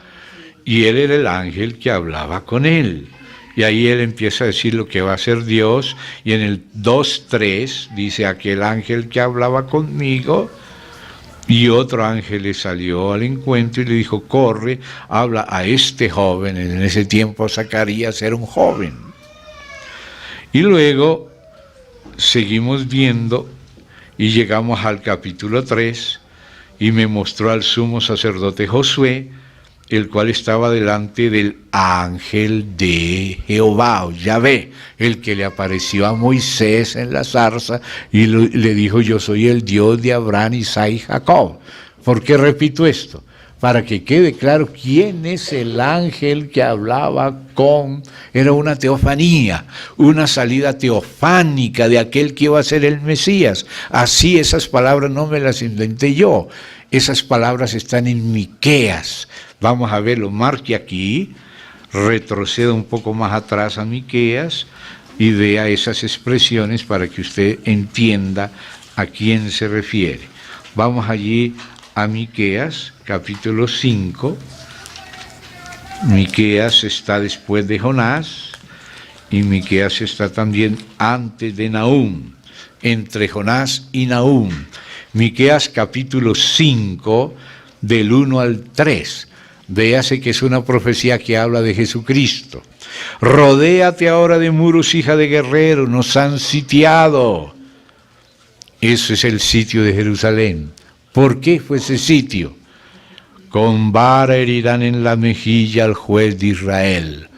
y él era el ángel que hablaba con él. Y ahí él empieza a decir lo que va a hacer Dios, y en el 2:3 dice, aquel ángel que hablaba conmigo, y otro ángel le salió al encuentro y le dijo, corre, habla a este joven. En ese tiempo Zacarías era un joven. Y luego seguimos viendo y llegamos al capítulo 3, y me mostró al sumo sacerdote Josué, el cual estaba delante del ángel de Jehová, o Yahvé, el que le apareció a Moisés en la zarza y le dijo, yo soy el Dios de Abraham, Isaac y Jacob. ¿Por qué repito esto? Para que quede claro quién es el ángel que hablaba con, era una teofanía, una salida teofánica de aquel que iba a ser el Mesías. Así esas palabras no me las inventé yo, esas palabras están en Miqueas. Vamos a verlo, marque aquí, retroceda un poco más atrás a Miqueas y vea esas expresiones para que usted entienda a quién se refiere. Vamos allí a Miqueas, capítulo 5. Miqueas está después de Jonás, y Miqueas está también antes de Nahum, entre Jonás y Nahum. Miqueas capítulo 5, del 1 al 3. Véase que es una profecía que habla de Jesucristo. Rodéate ahora de muros, hija de guerrero, nos han sitiado. Eso es el sitio de Jerusalén. ¿Por qué fue ese sitio? Con vara herirán en la mejilla al juez de Israel.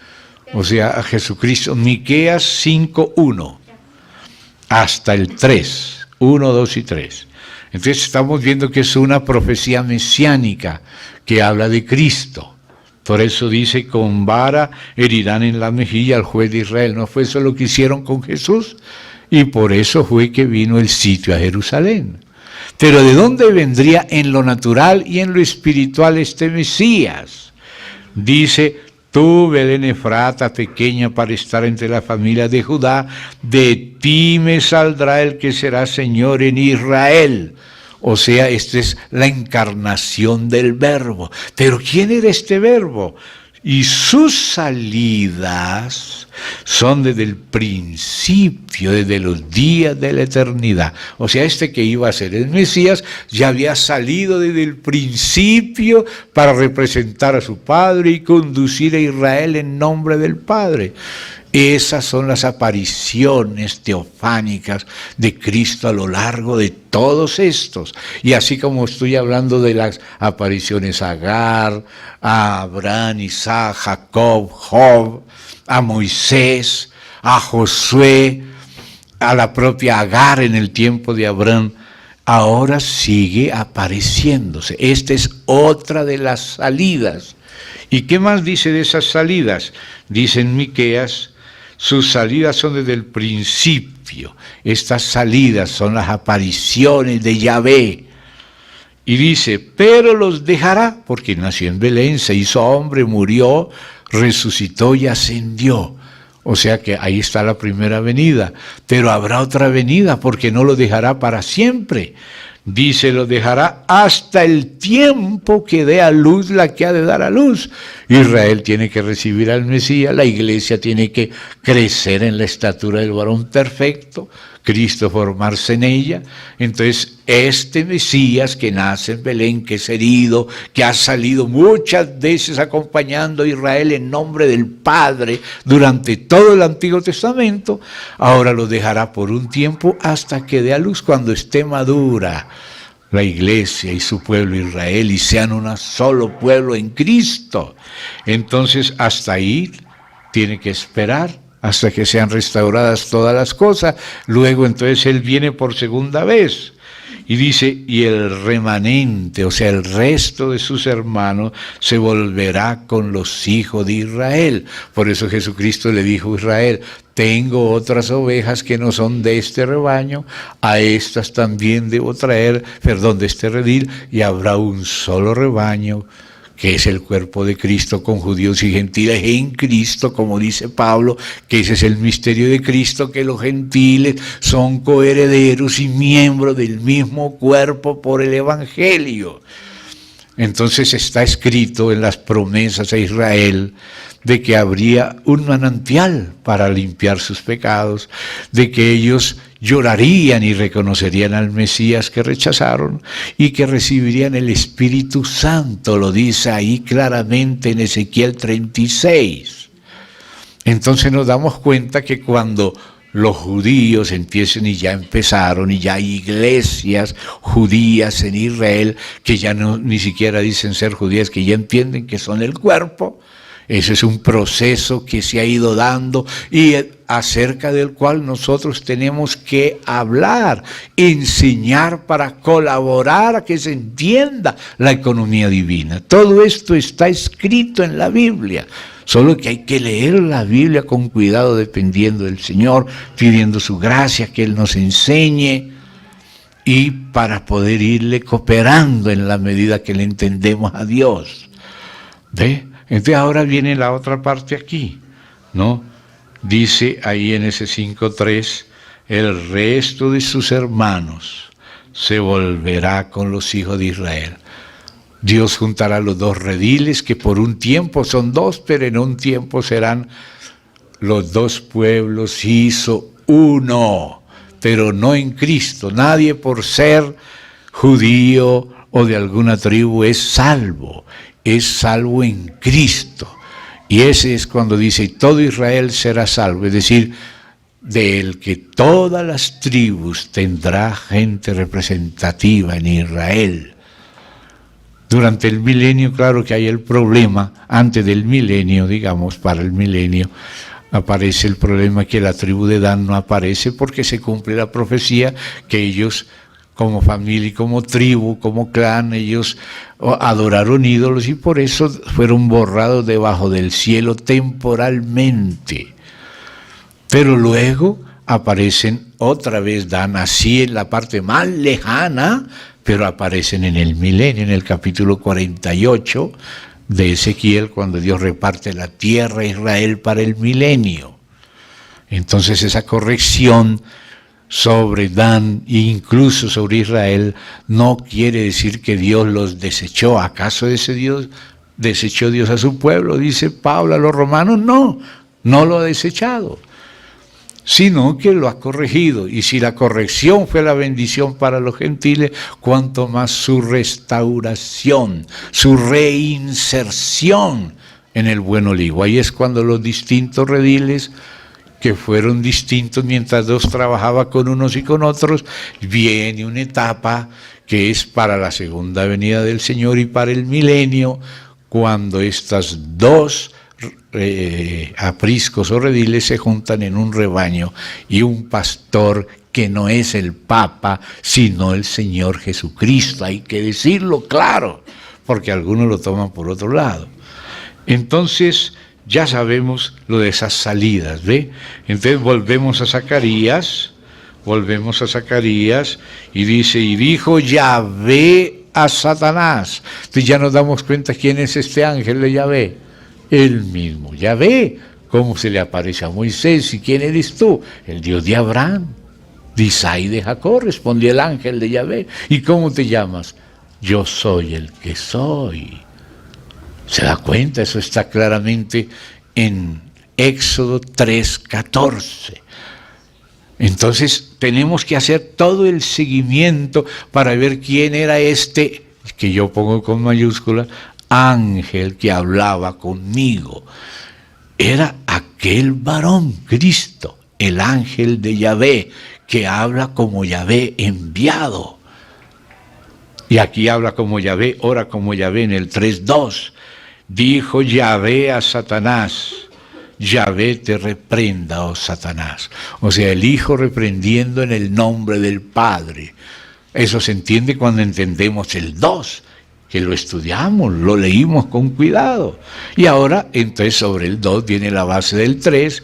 O sea, a Jesucristo. Miqueas 5:1 hasta el 3, 1, 2 y 3. Entonces estamos viendo que es una profecía mesiánica que habla de Cristo. Por eso dice, con vara herirán en la mejilla al juez de Israel. ¿No fue eso lo que hicieron con Jesús? Y por eso fue que vino el sitio a Jerusalén. Pero ¿de dónde vendría en lo natural y en lo espiritual este Mesías? Dice, tú, Belén Efrata, pequeña para estar entre la familia de Judá, de ti me saldrá el que será Señor en Israel. O sea, esta es la encarnación del Verbo. Pero ¿quién era este Verbo? Y sus salidas son desde el principio, desde los días de la eternidad. O sea, este que iba a ser el Mesías ya había salido desde el principio para representar a su Padre y conducir a Israel en nombre del Padre. Esas son las apariciones teofánicas de Cristo a lo largo de todos estos. Y así como estoy hablando de las apariciones a Agar, a Abraham, Isaac, Jacob, Job, a Moisés, a Josué, a la propia Agar en el tiempo de Abraham, ahora sigue apareciéndose. Esta es otra de las salidas. ¿Y qué más dice de esas salidas? Dice en Miqueas, sus salidas son desde el principio. Estas salidas son las apariciones de Yahvé. Y dice, pero los dejará, porque nació en Belén, se hizo hombre, murió, resucitó y ascendió. O sea que ahí está la primera venida, pero habrá otra venida porque no lo dejará para siempre. Dice, lo dejará hasta el tiempo que dé a luz la que ha de dar a luz. Israel tiene que recibir al Mesías, la iglesia tiene que crecer en la estatura del varón perfecto, Cristo formarse en ella. Entonces, este Mesías que nace en Belén, que es herido, que ha salido muchas veces acompañando a Israel en nombre del Padre durante todo el Antiguo Testamento, ahora lo dejará por un tiempo hasta que dé a luz, cuando esté madura la iglesia y su pueblo Israel y sean un solo pueblo en Cristo. Entonces, hasta ahí tiene que esperar, hasta que sean restauradas todas las cosas. Luego entonces Él viene por segunda vez y dice, y el remanente, o sea, el resto de sus hermanos, se volverá con los hijos de Israel. Por eso Jesucristo le dijo a Israel, tengo otras ovejas que no son de este rebaño, a estas también debo traer, de este redil, y habrá un solo rebaño, que es el cuerpo de Cristo, con judíos y gentiles en Cristo, como dice Pablo, que ese es el misterio de Cristo, que los gentiles son coherederos y miembros del mismo cuerpo por el Evangelio. Entonces está escrito en las promesas a Israel de que habría un manantial para limpiar sus pecados, de que ellos llorarían y reconocerían al Mesías que rechazaron y que recibirían el Espíritu Santo, lo dice ahí claramente en Ezequiel 36. Entonces nos damos cuenta que cuando los judíos empiecen, y ya empezaron, y ya hay iglesias judías en Israel que ya no ni siquiera dicen ser judías, que ya entienden que son el cuerpo. Ese es un proceso que se ha ido dando y acerca del cual nosotros tenemos que hablar, enseñar para colaborar a que se entienda la economía divina. Todo esto está escrito en la Biblia, solo que hay que leer la Biblia con cuidado, dependiendo del Señor, pidiendo su gracia, que Él nos enseñe, y para poder irle cooperando en la medida que le entendemos a Dios. ¿Ve? Entonces ahora viene la otra parte aquí, ¿no? Dice ahí en ese 5.3, el resto de sus hermanos se volverá con los hijos de Israel. Dios juntará los dos rediles, que por un tiempo son dos, pero en un tiempo serán los dos pueblos, hizo uno, pero no en Cristo. Nadie por ser judío o de alguna tribu es salvo en Cristo. Y ese es cuando dice, todo Israel será salvo, es decir, del que todas las tribus tendrá gente representativa en Israel. Durante el milenio, claro que hay el problema, antes del milenio, digamos, para el milenio, aparece el problema que la tribu de Dan no aparece porque se cumple la profecía que ellos, como familia y como tribu, como clan, ellos adoraron ídolos y por eso fueron borrados debajo del cielo temporalmente. Pero luego aparecen otra vez, Dan así en la parte más lejana, pero aparecen en el milenio, en el capítulo 48 de Ezequiel, cuando Dios reparte la tierra a Israel para el milenio. Entonces esa corrección sobre Dan e incluso sobre Israel no quiere decir que Dios los desechó. ¿Acaso desechó Dios a su pueblo? Dice Pablo a los romanos, no lo ha desechado, sino que lo ha corregido. Y si la corrección fue la bendición para los gentiles, cuanto más su restauración, su reinserción en el buen olivo. Ahí es cuando los distintos rediles que fueron distintos mientras Dios trabajaba con unos y con otros. Viene una etapa que es para la segunda venida del Señor y para el milenio, cuando estas dos apriscos o rediles se juntan en un rebaño y un pastor que no es el Papa, sino el Señor Jesucristo. Hay que decirlo claro, porque algunos lo toman por otro lado. Entonces, ya sabemos lo de esas salidas, ¿ve? Entonces volvemos a Zacarías y dice, y dijo Yahvé a Satanás. Entonces ya nos damos cuenta quién es este ángel de Yahvé. El mismo Yahvé, cómo se le aparece a Moisés. ¿Y quién eres tú? El Dios de Abraham, de Isaac y de Jacob, respondió el ángel de Yahvé. ¿Y cómo te llamas? Yo soy el que soy. ¿Se da cuenta? Eso está claramente en Éxodo 3:14. Entonces tenemos que hacer todo el seguimiento para ver quién era este, que yo pongo con mayúscula, ángel que hablaba conmigo. Era aquel varón, Cristo, el ángel de Yahvé, que habla como Yahvé enviado. Y aquí habla como Yahvé, ora como Yahvé en el 3:2. Dijo Yahvé a Satanás, Yahvé te reprenda, oh Satanás. O sea, el Hijo reprendiendo en el nombre del Padre. Eso se entiende cuando entendemos el 2, que lo estudiamos, lo leímos con cuidado. Y ahora, entonces, sobre el 2 viene la base del 3,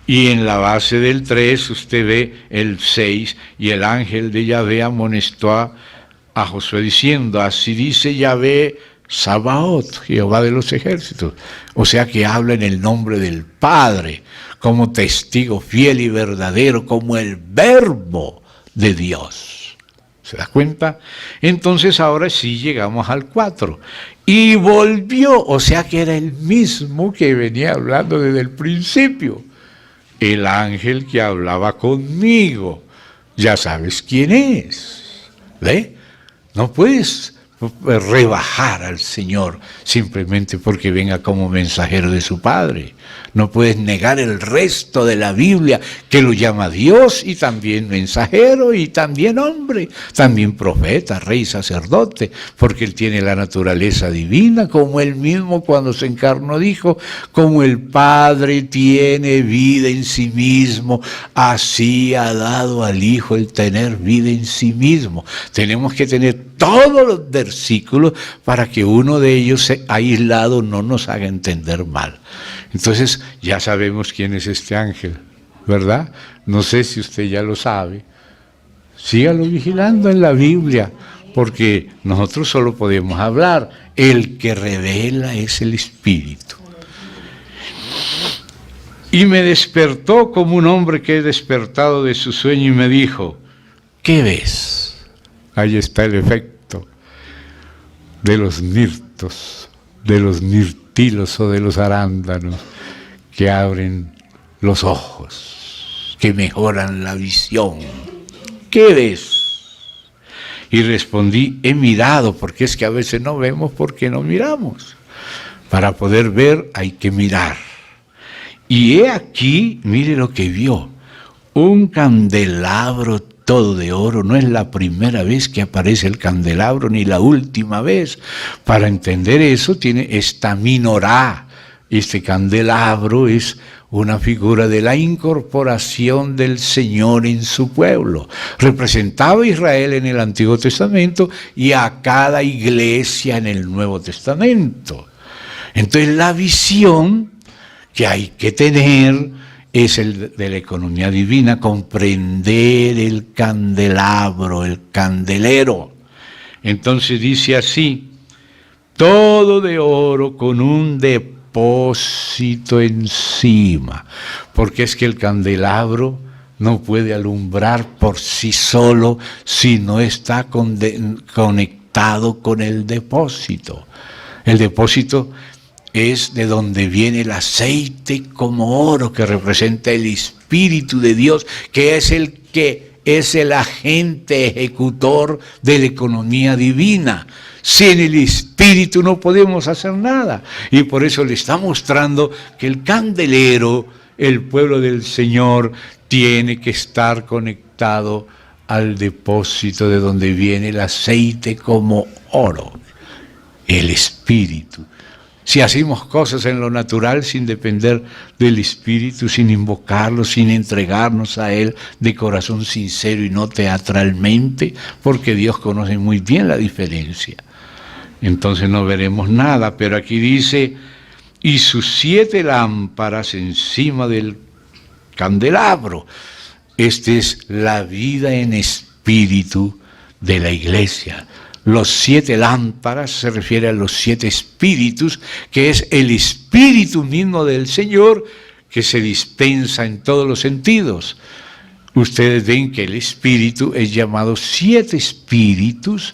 y en la base del 3 usted ve el 6, y el ángel de Yahvé amonestó a Josué diciendo, así dice Yahvé Sabaoth, Jehová de los ejércitos. O sea que habla en el nombre del Padre, como testigo fiel y verdadero, como el Verbo de Dios. ¿Se da cuenta? Entonces ahora sí llegamos al 4. Y volvió, o sea que era el mismo que venía hablando desde el principio. El ángel que hablaba conmigo. Ya sabes quién es. ¿Ve? No puedes rebajar al Señor simplemente porque venga como mensajero de su Padre. No puedes negar el resto de la Biblia, que lo llama Dios y también mensajero y también hombre, también profeta, rey, sacerdote, porque Él tiene la naturaleza divina, como Él mismo cuando se encarnó dijo, como el Padre tiene vida en sí mismo, así ha dado al Hijo el tener vida en sí mismo. Tenemos que tener todos los versículos para que uno de ellos aislado no nos haga entender mal. Entonces ya sabemos quién es este ángel, ¿verdad? No sé si usted ya lo sabe. Sígalo vigilando en la Biblia, porque nosotros solo podemos hablar. El que revela es el Espíritu. Y me despertó como un hombre que he despertado de su sueño y me dijo, ¿qué ves? Ahí está el efecto de los nirtos, de los nirtilos o de los arándanos que abren los ojos, que mejoran la visión. ¿Qué ves? Y respondí, he mirado, porque es que a veces no vemos porque no miramos. Para poder ver hay que mirar. Y he aquí, mire lo que vio, un candelabro todo de oro. No es la primera vez que aparece el candelabro, ni la última vez. Para entender eso, tiene esta menorá. Este candelabro es una figura de la incorporación del Señor en su pueblo. Representaba a Israel en el Antiguo Testamento y a cada iglesia en el Nuevo Testamento. Entonces la visión que hay que tener es el de la economía divina, comprender el candelabro, el candelero. Entonces dice así, todo de oro con un depósito encima, porque es que el candelabro no puede alumbrar por sí solo si no está conectado con el depósito. El depósito es de donde viene el aceite como oro, que representa el Espíritu de Dios, que es el agente ejecutor de la economía divina. Sin el Espíritu no podemos hacer nada. Y por eso le está mostrando que el candelero el pueblo del Señor tiene que estar conectado al depósito de donde viene el aceite como oro, el Espíritu. Si hacemos cosas en lo natural sin depender del Espíritu, sin invocarlo, sin entregarnos a Él de corazón sincero y no teatralmente, porque Dios conoce muy bien la diferencia, entonces no veremos nada. Pero aquí dice, y sus 7 lámparas encima del candelabro. Esta es la vida en espíritu de la iglesia. Los 7 lámparas se refiere a los 7 espíritus, que es el espíritu mismo del Señor que se dispensa en todos los sentidos. Ustedes ven que el espíritu es llamado 7 espíritus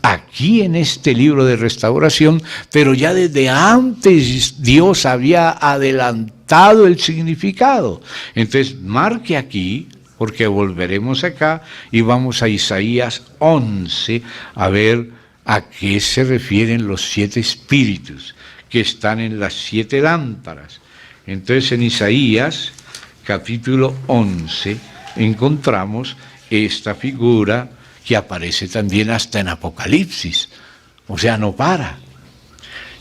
aquí en este libro de restauración, pero ya desde antes Dios había adelantado el significado. Entonces marque aquí, porque volveremos acá y vamos a Isaías 11 a ver a qué se refieren los 7 espíritus que están en las 7 lámparas. Entonces en Isaías capítulo 11 encontramos esta figura que aparece también hasta en Apocalipsis, o sea, no para.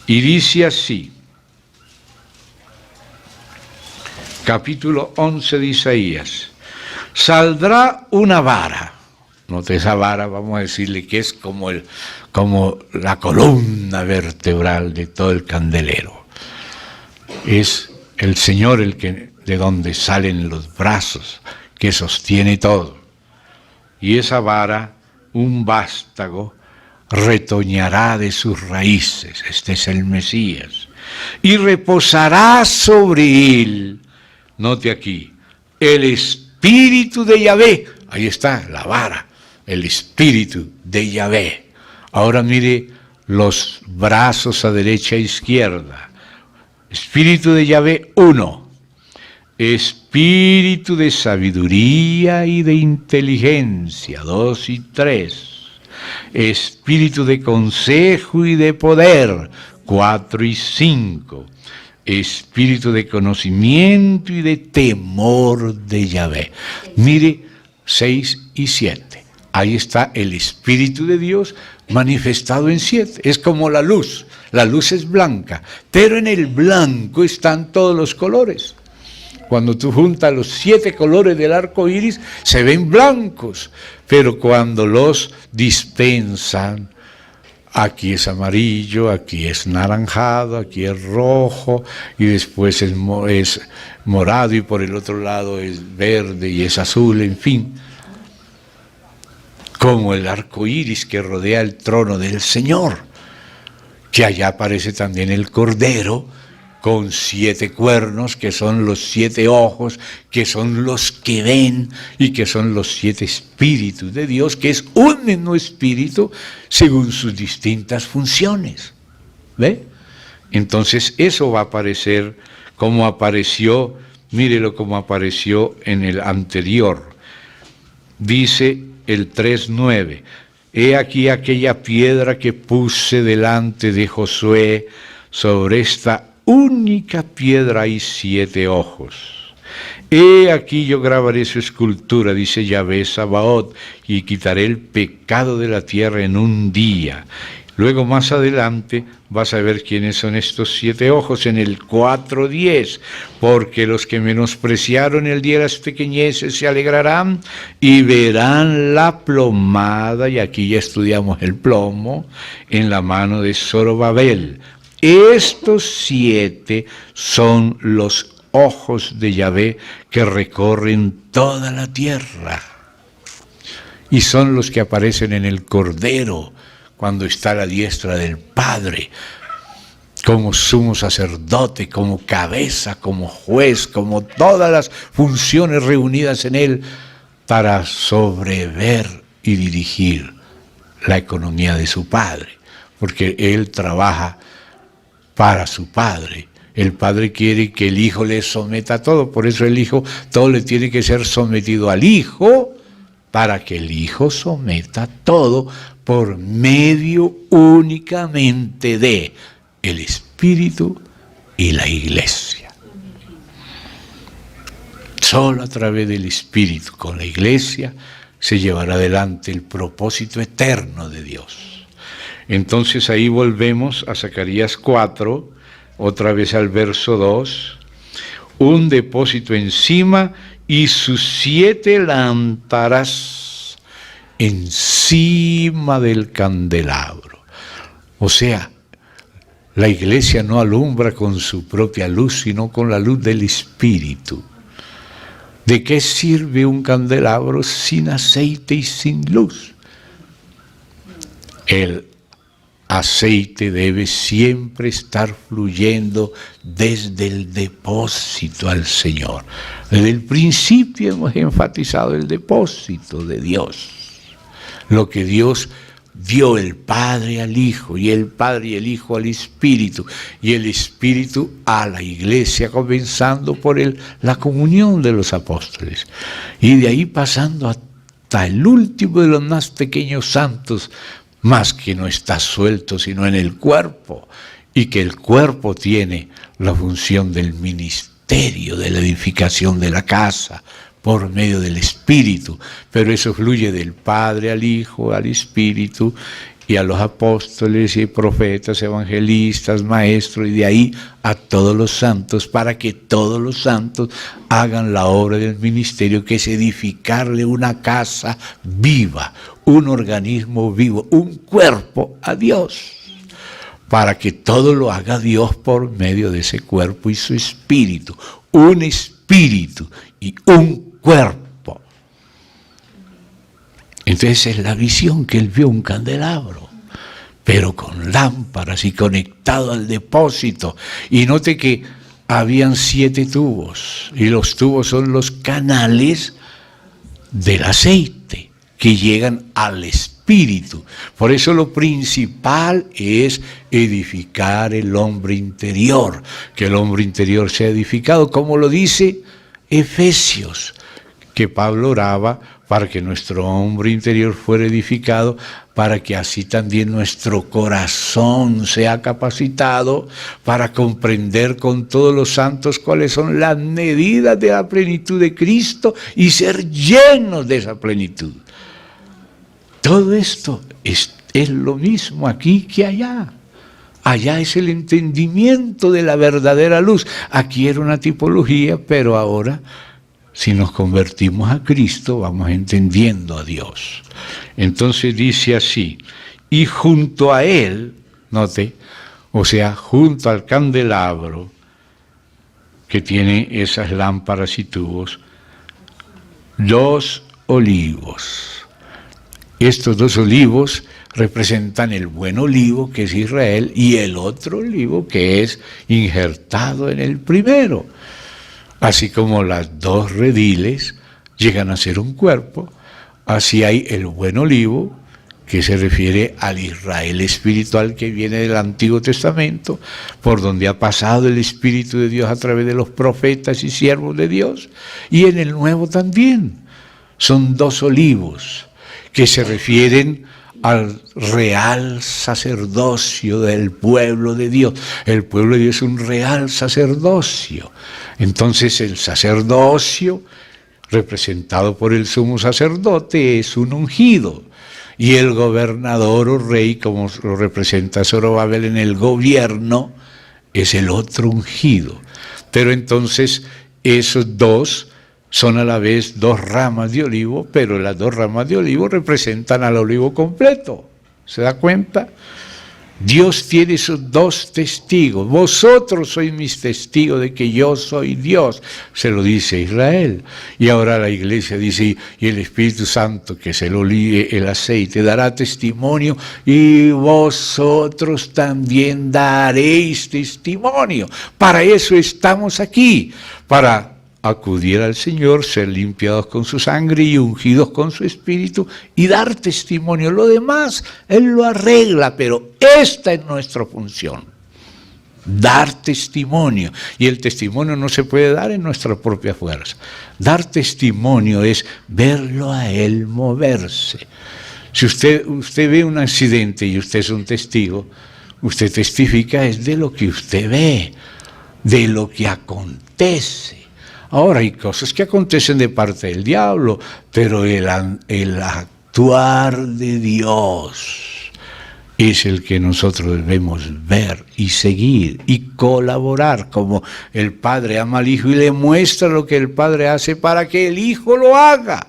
Y dice así, capítulo 11 de Isaías: saldrá una vara. Note esa vara, vamos a decirle que es como la columna vertebral de todo el candelero. Es el Señor de donde salen los brazos, que sostiene todo. Y esa vara, un vástago, retoñará de sus raíces. Este es el Mesías. Y reposará sobre él, note aquí, el Espíritu de Yahvé. Ahí está la vara, el Espíritu de Yahvé. Ahora mire los brazos a derecha e izquierda. Espíritu de Yahvé, 1. Espíritu de sabiduría y de inteligencia, 2 y 3. Espíritu de consejo y de poder, 4 y 5. Espíritu de conocimiento y de temor de Yahvé. Mire, 6 y 7. Ahí está el Espíritu de Dios manifestado en 7. Es como la luz. La luz es blanca, pero en el blanco están todos los colores. Cuando tú juntas los 7 colores del arco iris, se ven blancos, pero cuando los dispensan, aquí es amarillo, aquí es naranjado, aquí es rojo, y después es morado, y por el otro lado es verde y es azul, en fin. Como el arco iris que rodea el trono del Señor, que allá aparece también el Cordero, con 7 cuernos, que son los 7 ojos, que son los que ven, y que son los 7 espíritus de Dios, que es un mismo espíritu según sus distintas funciones. ¿Ve? Entonces eso va a aparecer como apareció, mírelo como apareció en el anterior. Dice el 3:9, he aquí aquella piedra que puse delante de Josué, sobre esta única piedra hay 7 ojos. He aquí yo grabaré su escultura, dice Yahvé Sabaoth, y quitaré el pecado de la tierra en un día. Luego más adelante vas a ver quiénes son estos 7 ojos en el 4:10, porque los que menospreciaron el día de las pequeñeces se alegrarán y verán la plomada, y aquí ya estudiamos el plomo, en la mano de Zorobabel. Estos 7 son los ojos de Yahvé que recorren toda la tierra. Y son los que aparecen en el Cordero cuando está a la diestra del Padre, como sumo sacerdote, como cabeza, como juez, como todas las funciones reunidas en él para sobrever y dirigir la economía de su Padre, porque él trabaja para su Padre. El Padre quiere que el Hijo le someta a todo, por eso el Hijo, todo le tiene que ser sometido al Hijo, para que el Hijo someta todo por medio únicamente de el Espíritu y la Iglesia. Solo a través del Espíritu, con la Iglesia, se llevará adelante el propósito eterno de Dios. Entonces ahí volvemos a Zacarías 4, otra vez al verso 2. Un depósito encima y sus 7 lámparas encima del candelabro. O sea, la Iglesia no alumbra con su propia luz, sino con la luz del Espíritu. ¿De qué sirve un candelabro sin aceite y sin luz? El aceite debe siempre estar fluyendo desde el depósito al Señor. Desde el principio hemos enfatizado el depósito de Dios. Lo que Dios dio el Padre al Hijo, y el Padre y el Hijo al Espíritu, y el Espíritu a la Iglesia, comenzando por la comunión de los apóstoles, y de ahí pasando hasta el último de los más pequeños santos, más que no está suelto sino en el cuerpo, y que el cuerpo tiene la función del ministerio, de la edificación de la casa, por medio del Espíritu, pero eso fluye del Padre al Hijo, al Espíritu, y a los apóstoles y profetas, evangelistas, maestros, y de ahí a todos los santos, para que todos los santos hagan la obra del ministerio, que es edificarle una casa viva, un organismo vivo, un cuerpo a Dios, para que todo lo haga Dios por medio de ese cuerpo y su espíritu, un espíritu y un cuerpo. Entonces es la visión que él vio, un candelabro, pero con lámparas y conectado al depósito. Y note que habían 7 tubos, y los tubos son los canales del aceite que llegan al espíritu. Por eso lo principal es edificar el hombre interior, que el hombre interior sea edificado, como lo dice Efesios, que Pablo oraba para que nuestro hombre interior fuera edificado, para que así también nuestro corazón sea capacitado para comprender con todos los santos cuáles son las medidas de la plenitud de Cristo y ser llenos de esa plenitud. Todo esto es lo mismo aquí que allá. Allá es el entendimiento de la verdadera luz. Aquí era una tipología, pero ahora, si nos convertimos a Cristo, vamos entendiendo a Dios. Entonces dice así: y junto a él, note, o sea, junto al candelabro que tiene esas lámparas y tubos, 2 olivos. Estos 2 olivos representan el buen olivo, que es Israel, y el otro olivo que es injertado en el primero. Así como las 2 rediles llegan a ser un cuerpo, así hay el buen olivo, que se refiere al Israel espiritual que viene del Antiguo Testamento, por donde ha pasado el Espíritu de Dios a través de los profetas y siervos de Dios, y en el Nuevo también. Son 2 olivos que se refieren al real sacerdocio del pueblo de Dios. El pueblo de Dios es un real sacerdocio. Entonces el sacerdocio, representado por el sumo sacerdote, es un ungido. Y el gobernador o rey, como lo representa Zorobabel en el gobierno, es el otro ungido. Pero entonces esos 2 son a la vez 2 ramas de olivo, pero las 2 ramas de olivo representan al olivo completo. ¿Se da cuenta? Dios tiene esos 2 testigos. Vosotros sois mis testigos de que yo soy Dios. Se lo dice Israel. Y ahora la iglesia dice, y el Espíritu Santo, que es el aceite, dará testimonio, y vosotros también daréis testimonio. Para eso estamos aquí, para acudir al Señor, ser limpiados con su sangre y ungidos con su Espíritu y dar testimonio. Lo demás Él lo arregla, pero esta es nuestra función: dar testimonio. Y el testimonio no se puede dar en nuestra propia fuerza. Dar testimonio es verlo a Él moverse. Si usted ve un accidente y usted es un testigo, usted testifica es de lo que usted ve, de lo que acontece. Ahora hay cosas que acontecen de parte del diablo, pero el actuar de Dios es el que nosotros debemos ver y seguir y colaborar, como el Padre ama al Hijo y le muestra lo que el Padre hace para que el Hijo lo haga.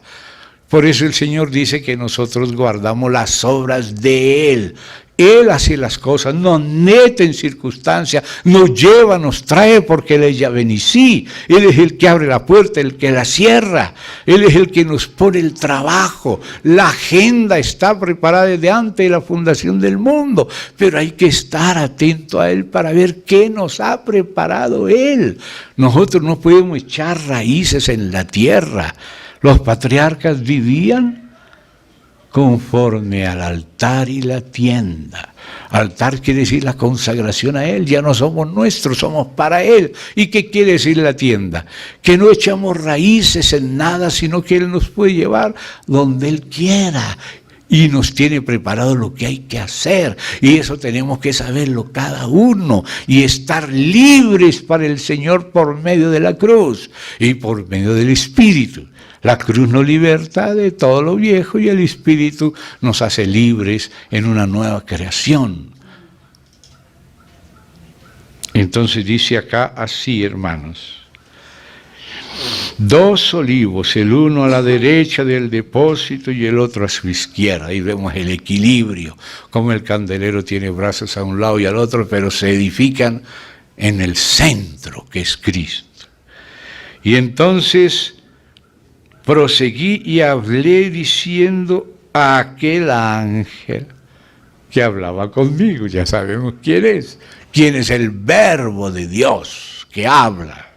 Por eso el Señor dice que nosotros guardamos las obras de Él. Él hace las cosas, nos mete en circunstancias, nos lleva, nos trae, porque Él es Yahvé Nisí. Él es el que abre la puerta, el que la cierra. Él es el que nos pone el trabajo. La agenda está preparada desde antes de la fundación del mundo, pero hay que estar atento a Él para ver qué nos ha preparado Él. Nosotros no podemos echar raíces en la tierra. Los patriarcas vivían conforme al altar y la tienda. Altar quiere decir la consagración a Él, ya no somos nuestros, somos para Él. ¿Y qué quiere decir la tienda? Que no echamos raíces en nada, sino que Él nos puede llevar donde Él quiera. Y nos tiene preparado lo que hay que hacer. Y eso tenemos que saberlo cada uno. Y estar libres para el Señor por medio de la cruz y por medio del Espíritu. La cruz nos liberta de todo lo viejo y el Espíritu nos hace libres en una nueva creación. Entonces dice acá así, hermanos. 2 olivos, el uno a la derecha del depósito y el otro a su izquierda. Ahí vemos el equilibrio, como el candelero tiene brazos a un lado y al otro, pero se edifican en el centro, que es Cristo. Y entonces proseguí y hablé diciendo a aquel ángel que hablaba conmigo. Ya sabemos quién es el verbo de Dios que habla.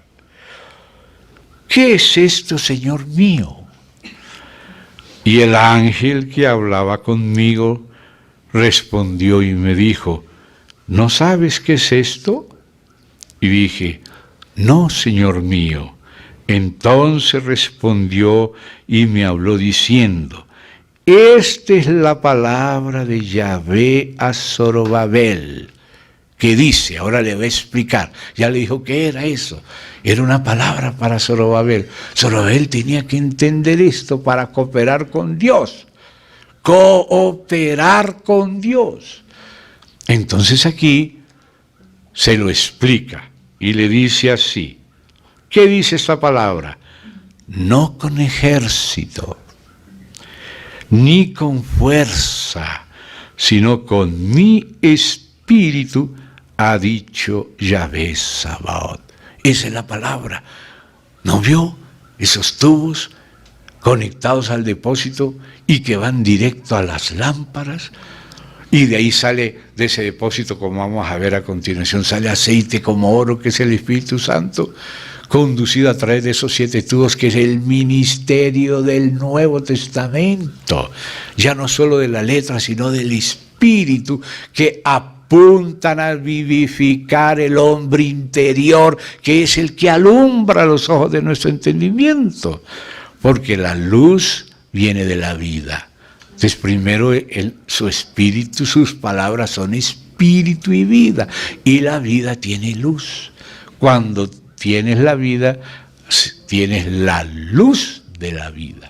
¿Qué es esto, Señor mío? Y el ángel que hablaba conmigo respondió y me dijo, ¿no sabes qué es esto? Y dije, no, Señor mío. Entonces respondió y me habló diciendo, esta es la palabra de Yahvé a Zorobabel, que dice, ahora le voy a explicar, ya le dijo qué era eso, era una palabra para Zorobabel. Zorobabel tenía que entender esto para cooperar con Dios, Entonces aquí se lo explica y le dice así, ¿qué dice esta palabra? No con ejército, ni con fuerza, sino con mi espíritu, ha dicho Yahvé Sabaoth. Esa es la palabra. ¿No vio esos tubos conectados al depósito y que van directo a las lámparas? Y de ahí sale, de ese depósito, como vamos a ver a continuación, sale aceite como oro, que es el Espíritu Santo, conducido a través de esos 7 tubos, que es el ministerio del Nuevo Testamento, ya no solo de la letra, sino del Espíritu, que apuntan a vivificar el hombre interior, que es el que alumbra los ojos de nuestro entendimiento, porque la luz viene de la vida. Entonces primero su espíritu, sus palabras son espíritu y vida, y la vida tiene luz. Cuando tienes la vida, tienes la luz de la vida.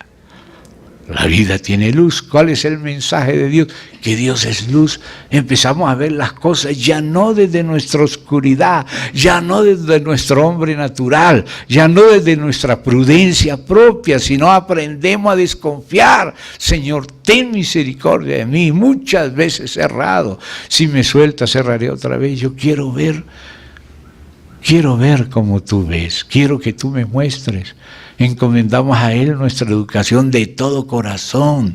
La vida tiene luz. ¿Cuál es el mensaje de Dios? Que Dios es luz. Empezamos a ver las cosas ya no desde nuestra oscuridad, ya no desde nuestro hombre natural, ya no desde nuestra prudencia propia, sino aprendemos a desconfiar. Señor, ten misericordia de mí. Muchas veces he errado. Si me sueltas, cerraré otra vez. Yo quiero ver como tú ves, quiero que tú me muestres. Encomendamos a Él nuestra educación de todo corazón.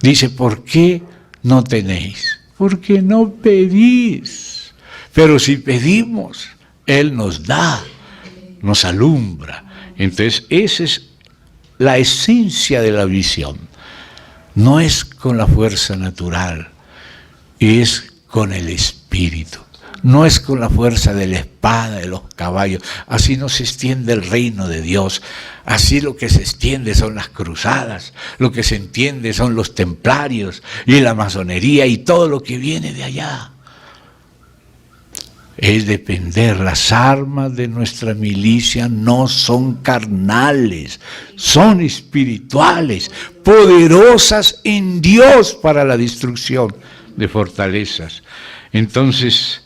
Dice, ¿por qué no tenéis? Porque no pedís. Pero si pedimos, Él nos da, nos alumbra. Entonces, esa es la esencia de la visión. No es con la fuerza natural, es con el Espíritu. No es con la fuerza de la espada, de los caballos. Así no se extiende el reino de Dios. Así lo que se extiende son las cruzadas, lo que se entiende son los templarios y la masonería y todo lo que viene de allá. es depender. Las armas de nuestra milicia no son carnales, son espirituales, poderosas en Dios para la destrucción de fortalezas. Entonces,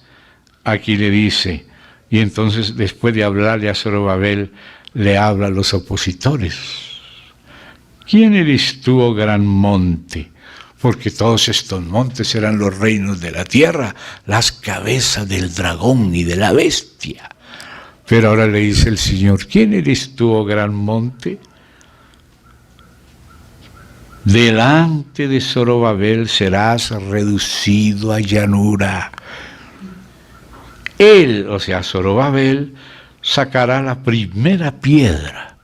aquí le dice, y entonces después de hablarle a Zorobabel, le habla a los opositores. ¿Quién eres tú, oh gran monte? Porque todos estos montes eran los reinos de la tierra, las cabezas del dragón y de la bestia. Pero ahora le dice el Señor, ¿quién eres tú, oh gran monte? Delante de Zorobabel serás reducido a llanura. Él, o sea, Zorobabel, sacará la primera piedra.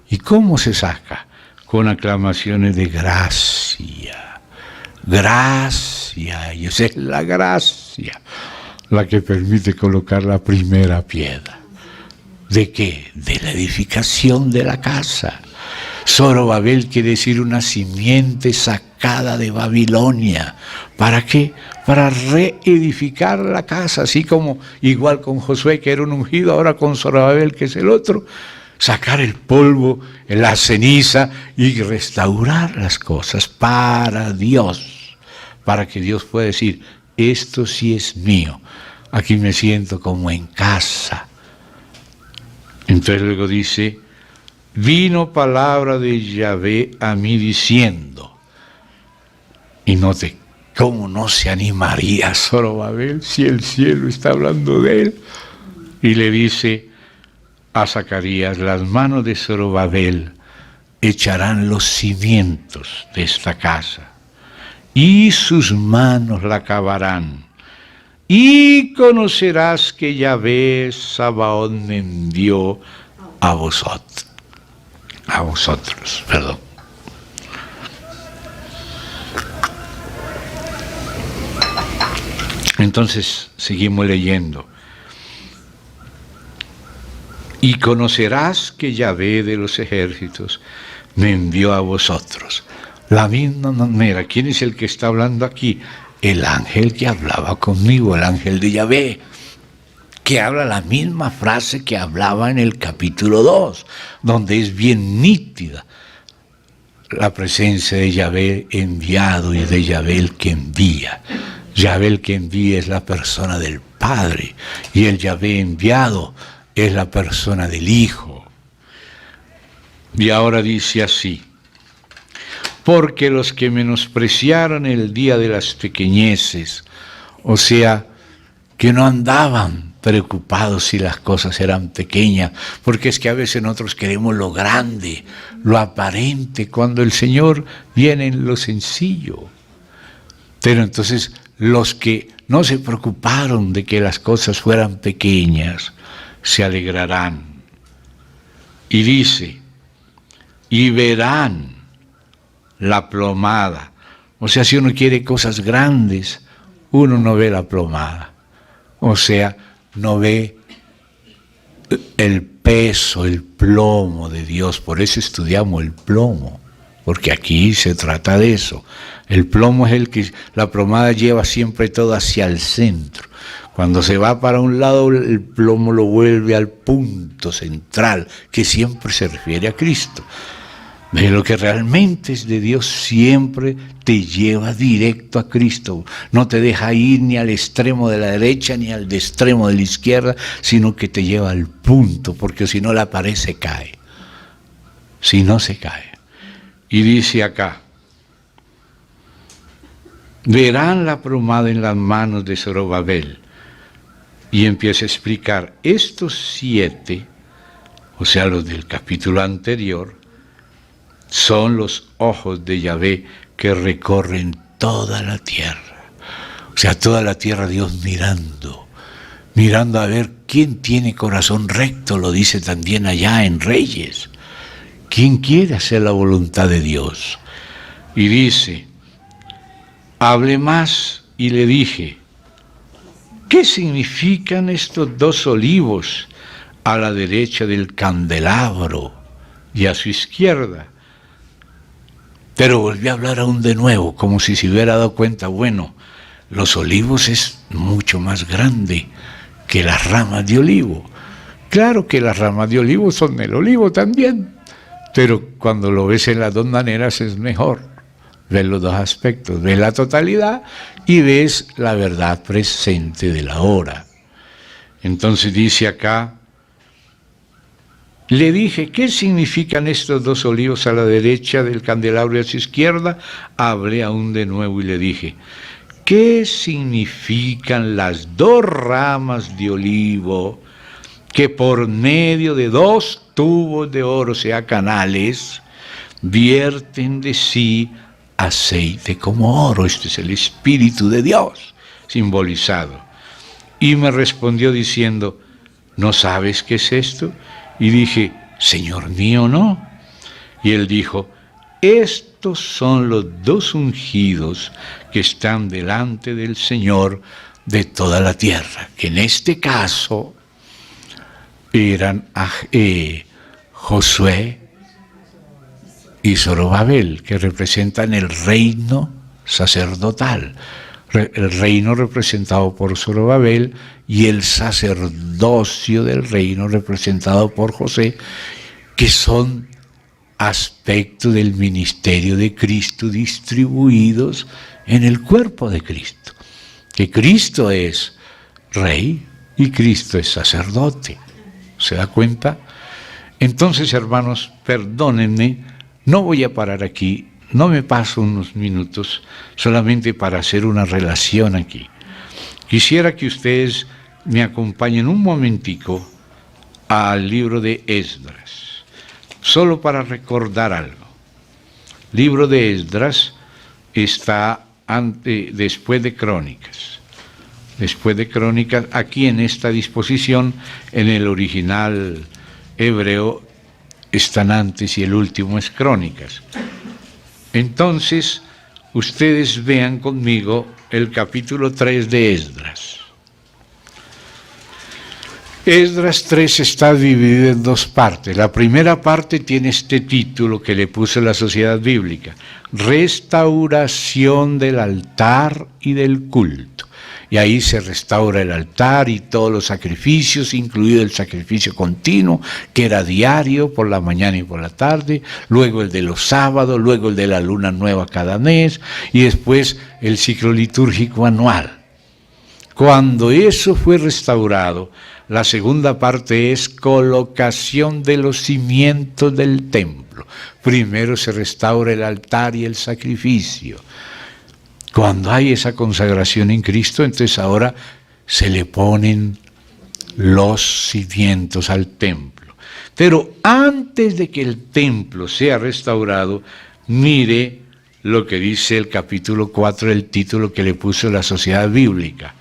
¿Y cómo se saca? Con aclamaciones de gracia. Gracia, y esa es la gracia la que permite colocar la primera piedra. ¿De qué? De la edificación de la casa. Zorobabel quiere decir una simiente sacada de Babilonia. ¿Para qué? Para reedificar la casa, así como igual con Josué, que era un ungido, ahora con Zorobabel, que es el otro. Sacar el polvo, la ceniza y restaurar las cosas para Dios, para que Dios pueda decir, esto sí es mío, aquí me siento como en casa. Entonces luego dice, vino palabra de Yahvé a mí diciendo, y note, ¿cómo no se animaría Zorobabel si el cielo está hablando de él? Y le dice a Zacarías, las manos de Zorobabel echarán los cimientos de esta casa, y sus manos la acabarán, y conocerás que Yahvé Sabaoth me envió a vosotros. Entonces, seguimos leyendo. Y conocerás que Yahvé de los ejércitos me envió a vosotros. La misma manera, ¿quién es el que está hablando aquí? El ángel que hablaba conmigo, el ángel de Yahvé, que habla la misma frase que hablaba en el capítulo 2, donde es bien nítida la presencia de Yahvé enviado y de Yahvé el que envía. Yahvé el que envía es la persona del Padre, y el Yahvé enviado es la persona del Hijo. Y ahora dice así, porque los que menospreciaron el día de las pequeñeces, o sea, que no andaban preocupados si las cosas eran pequeñas, porque es que a veces nosotros queremos lo grande, lo aparente, cuando el Señor viene en lo sencillo. Pero entonces los que no se preocuparon de que las cosas fueran pequeñas, se alegrarán. Y dice, y verán la plomada. O sea, si uno quiere cosas grandes, uno no ve la plomada. O sea, no ve el peso, el plomo de Dios. Por eso estudiamos el plomo, porque aquí se trata de eso. El plomo es el que la plomada lleva siempre todo hacia el centro. Cuando se va para un lado, el plomo lo vuelve al punto central, que siempre se refiere a Cristo. De lo que realmente es de Dios siempre te lleva directo a Cristo. No te deja ir ni al extremo de la derecha ni al extremo de la izquierda, sino que te lleva al punto, porque si no la pared se cae. Si no se cae. Y dice acá, verán la plomada en las manos de Zorobabel. Y empieza a explicar, estos 7, o sea, los del capítulo anterior, son los ojos de Yahvé que recorren toda la tierra. O sea, toda la tierra Dios mirando a ver quién tiene corazón recto, lo dice también allá en Reyes. ¿Quién quiere hacer la voluntad de Dios? Y dice, hablé más y le dije, ¿qué significan estos 2 olivos a la derecha del candelabro y a su izquierda? Pero volví a hablar aún de nuevo, como si se hubiera dado cuenta, bueno, los olivos es mucho más grande que las ramas de olivo. Claro que las ramas de olivo son el olivo también, pero cuando lo ves en las dos maneras es mejor. Ves los dos aspectos, ves la totalidad y ves la verdad presente de la hora. Entonces dice acá, le dije, ¿qué significan estos dos olivos a la derecha del candelabro y a su izquierda? Hablé aún de nuevo y le dije, ¿qué significan las dos ramas de olivo que por medio de dos tubos de oro, o sea, canales, vierten de sí aceite como oro? Este es el Espíritu de Dios simbolizado. Y me respondió diciendo, ¿no sabes qué es esto? Y dije, Señor mío, no. Y él dijo, estos son los dos ungidos que están delante del Señor de toda la tierra, que en este caso eran Josué y Zorobabel, que representan el reino sacerdotal. El reino representado por Zorobabel y el sacerdocio del reino representado por José, que son aspectos del ministerio de Cristo distribuidos en el cuerpo de Cristo. Que Cristo es rey y Cristo es sacerdote. ¿Se da cuenta? Entonces, hermanos, perdónenme, no voy a parar aquí. No me paso unos minutos solamente para hacer una relación aquí. Quisiera que ustedes me acompañen un momentico al libro de Esdras, solo para recordar algo. Libro de Esdras está después de Crónicas. Después de Crónicas, aquí en esta disposición, en el original hebreo, están antes y el último es Crónicas. Entonces, ustedes vean conmigo el capítulo 3 de Esdras. Esdras 3 está dividido en dos partes. La primera parte tiene este título que le puso la Sociedad Bíblica, Restauración del altar y del culto. Y ahí se restaura el altar y todos los sacrificios, incluido el sacrificio continuo, que era diario, por la mañana y por la tarde, luego el de los sábados, luego el de la luna nueva cada mes, y después el ciclo litúrgico anual. Cuando eso fue restaurado, la segunda parte es colocación de los cimientos del templo. Primero se restaura el altar y el sacrificio. Cuando hay esa consagración en Cristo, entonces ahora se le ponen los cimientos al templo. Pero antes de que el templo sea restaurado, mire lo que dice el capítulo 4, el título que le puso la Sociedad Bíblica.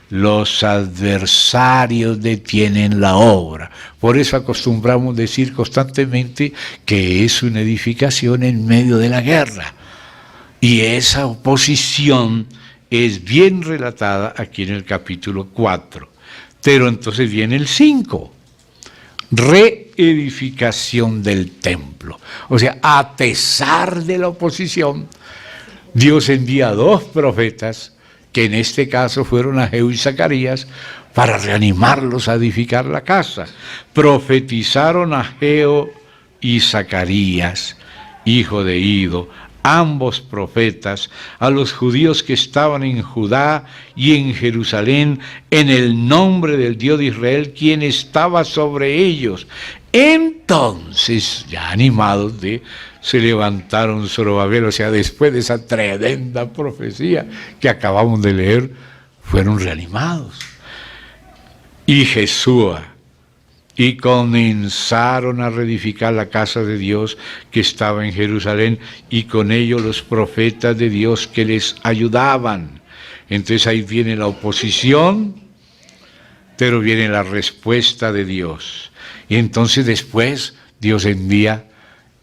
Los adversarios detienen la obra. Por eso acostumbramos decir constantemente que es una edificación en medio de la guerra. Y esa oposición es bien relatada aquí en el capítulo 4. Pero entonces viene el 5. Reedificación del templo. O sea, a pesar de la oposición, Dios envía 2 profetas, que en este caso fueron Ageo y Zacarías, para reanimarlos a edificar la casa. Profetizaron Ageo y Zacarías, hijo de Ido, ambos profetas, a los judíos que estaban en Judá y en Jerusalén, en el nombre del Dios de Israel, quien estaba sobre ellos. Entonces, ya animados se levantaron Zorobabel, o sea, después de esa tremenda profecía que acabamos de leer, fueron reanimados. Y Jesúa, y comenzaron a reedificar la casa de Dios que estaba en Jerusalén, y con ello los profetas de Dios que les ayudaban. Entonces ahí viene la oposición, pero viene la respuesta de Dios. Y entonces después Dios envía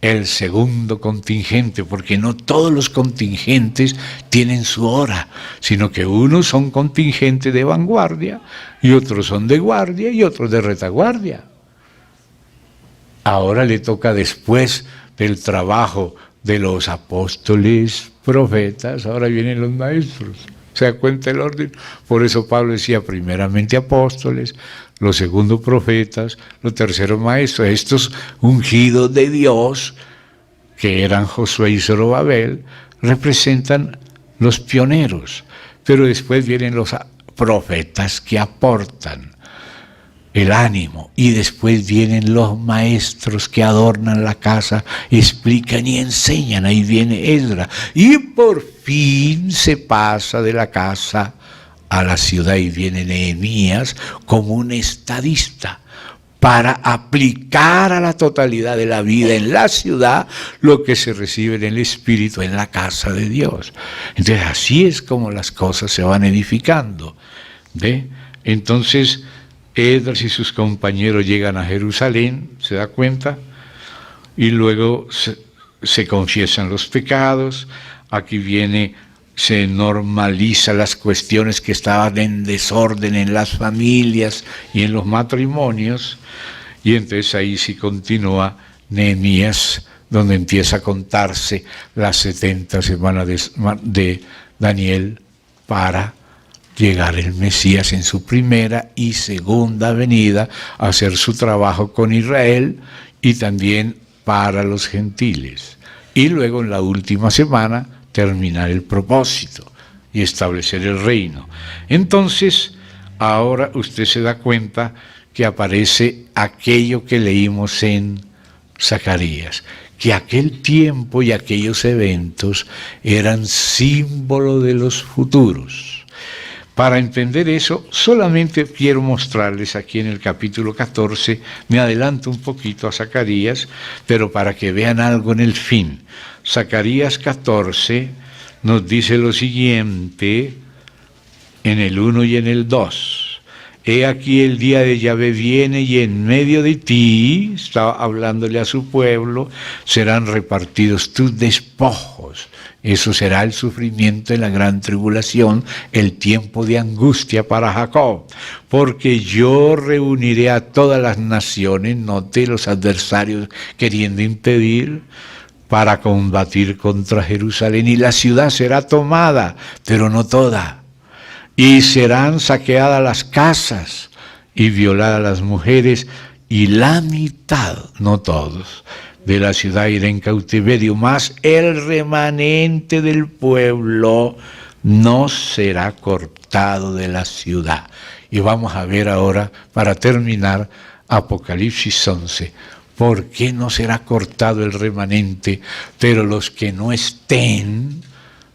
el segundo contingente, porque no todos los contingentes tienen su hora, sino que unos son contingentes de vanguardia, y otros son de guardia, y otros de retaguardia. Ahora le toca, después del trabajo de los apóstoles, profetas, ahora vienen los maestros, ¿Se da cuenta el orden? Por eso Pablo decía, primeramente apóstoles, los segundos profetas, los terceros maestros, estos ungidos de Dios, que eran Josué y Zorobabel, representan los pioneros, pero después vienen los profetas que aportan el ánimo, y después vienen los maestros que adornan la casa, explican y enseñan. Ahí viene Esdras, y por fin se pasa de la casa a la ciudad, y viene Nehemías como un estadista para aplicar a la totalidad de la vida en la ciudad lo que se recibe en el Espíritu en la casa de Dios. Entonces así es como las cosas se van edificando, ¿ve? Entonces Esdras y sus compañeros llegan a Jerusalén, ¿se da cuenta? Y luego se confiesan los pecados. Aquí viene, se normaliza las cuestiones que estaban en desorden en las familias y en los matrimonios. Y entonces ahí sí continúa Nehemías, donde empieza a contarse las 70 semanas de Daniel para llegar el Mesías en su primera y segunda venida a hacer su trabajo con Israel y también para los gentiles. Y luego en la última semana terminar el propósito y establecer el reino. Entonces, ahora usted se da cuenta que aparece aquello que leímos en Zacarías, que aquel tiempo y aquellos eventos eran símbolo de los futuros. Para entender eso, solamente quiero mostrarles aquí en el capítulo 14, me adelanto un poquito a Zacarías, pero para que vean algo en el fin. Zacarías 14 nos dice lo siguiente, en el 1 y en el 2. He aquí el día de Yahvé viene y en medio de ti, está hablándole a su pueblo, serán repartidos tus despojos. Eso será el sufrimiento en la gran tribulación, el tiempo de angustia para Jacob. Porque yo reuniré a todas las naciones, note los adversarios queriendo impedir, para combatir contra Jerusalén. Y la ciudad será tomada, pero no toda. Y serán saqueadas las casas y violadas las mujeres, y la mitad, no todos, de la ciudad irá en cautiverio, mas el remanente del pueblo no será cortado de la ciudad. Y vamos a ver ahora, para terminar, Apocalipsis 11. ¿Por qué no será cortado el remanente? Pero los que no estén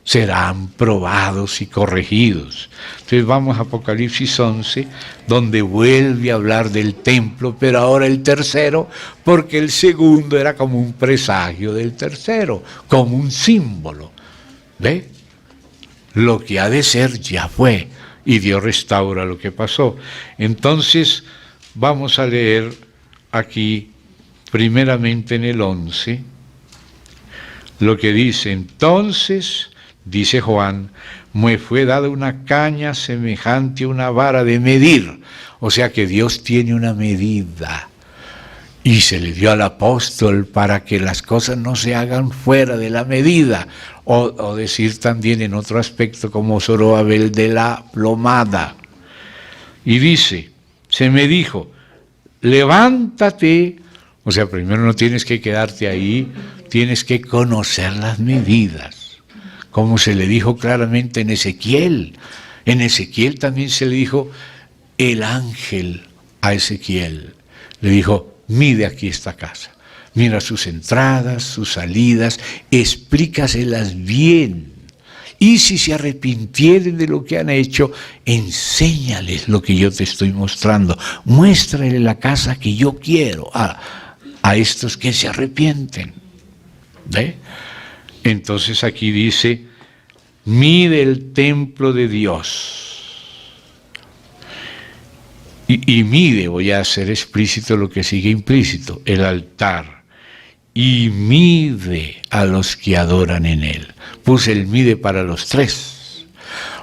serán probados y corregidos. Entonces vamos a Apocalipsis 11, donde vuelve a hablar del templo, pero ahora el tercero, porque el segundo era como un presagio del tercero, como un símbolo. ¿Ve? Lo que ha de ser ya fue, y Dios restaura lo que pasó. Entonces vamos a leer aquí, primeramente en el 11, lo que dice: entonces, dice Juan, me fue dada una caña semejante a una vara de medir. O sea que Dios tiene una medida. Y se le dio al apóstol para que las cosas no se hagan fuera de la medida. O decir también en otro aspecto como Zorobabel, de la plomada. Y dice, se me dijo, levántate. O sea, primero no tienes que quedarte ahí, tienes que conocer las medidas. Como se le dijo claramente en Ezequiel. En Ezequiel también se le dijo el ángel a Ezequiel. Le dijo, mide aquí esta casa. Mira sus entradas, sus salidas, explícaselas bien. Y si se arrepintieren de lo que han hecho, enséñales lo que yo te estoy mostrando. Muéstrale la casa que yo quiero a estos que se arrepienten. ¿Ve? Entonces aquí dice, mide el templo de Dios. Y mide, voy a hacer explícito lo que sigue implícito, el altar. Y mide a los que adoran en él. Puse el mide para los tres.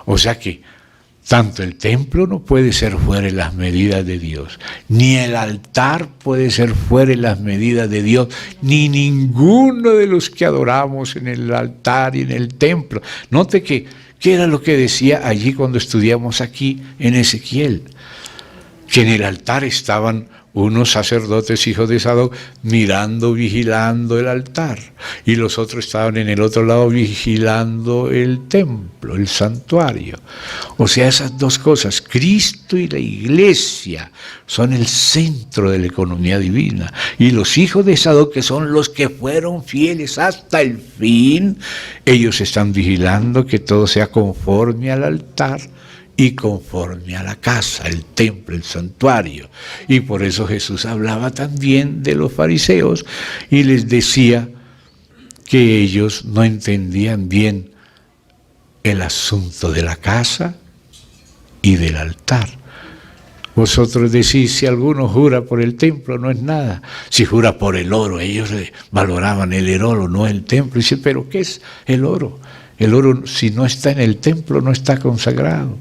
O sea que tanto el templo no puede ser fuera de las medidas de Dios, ni el altar puede ser fuera de las medidas de Dios, ni ninguno de los que adoramos en el altar y en el templo. Note que ¿Qué era lo que decía allí cuando estudiamos aquí en Ezequiel? Que en el altar estaban unos sacerdotes hijos de Sadoc mirando, vigilando el altar, y los otros estaban en el otro lado vigilando el templo, el santuario. O sea, esas dos cosas, Cristo y la iglesia, son el centro de la economía divina, y los hijos de Sadoc, que son los que fueron fieles hasta el fin, ellos están vigilando que todo sea conforme al altar y conforme a la casa, el templo, el santuario. Y por eso Jesús hablaba también de los fariseos y les decía que ellos no entendían bien el asunto de la casa y del altar. Vosotros decís, si alguno jura por el templo, no es nada. Si jura por el oro, ellos valoraban el oro, no el templo. Y dice, ¿pero qué es el oro? El oro, si no está en el templo, no está consagrado.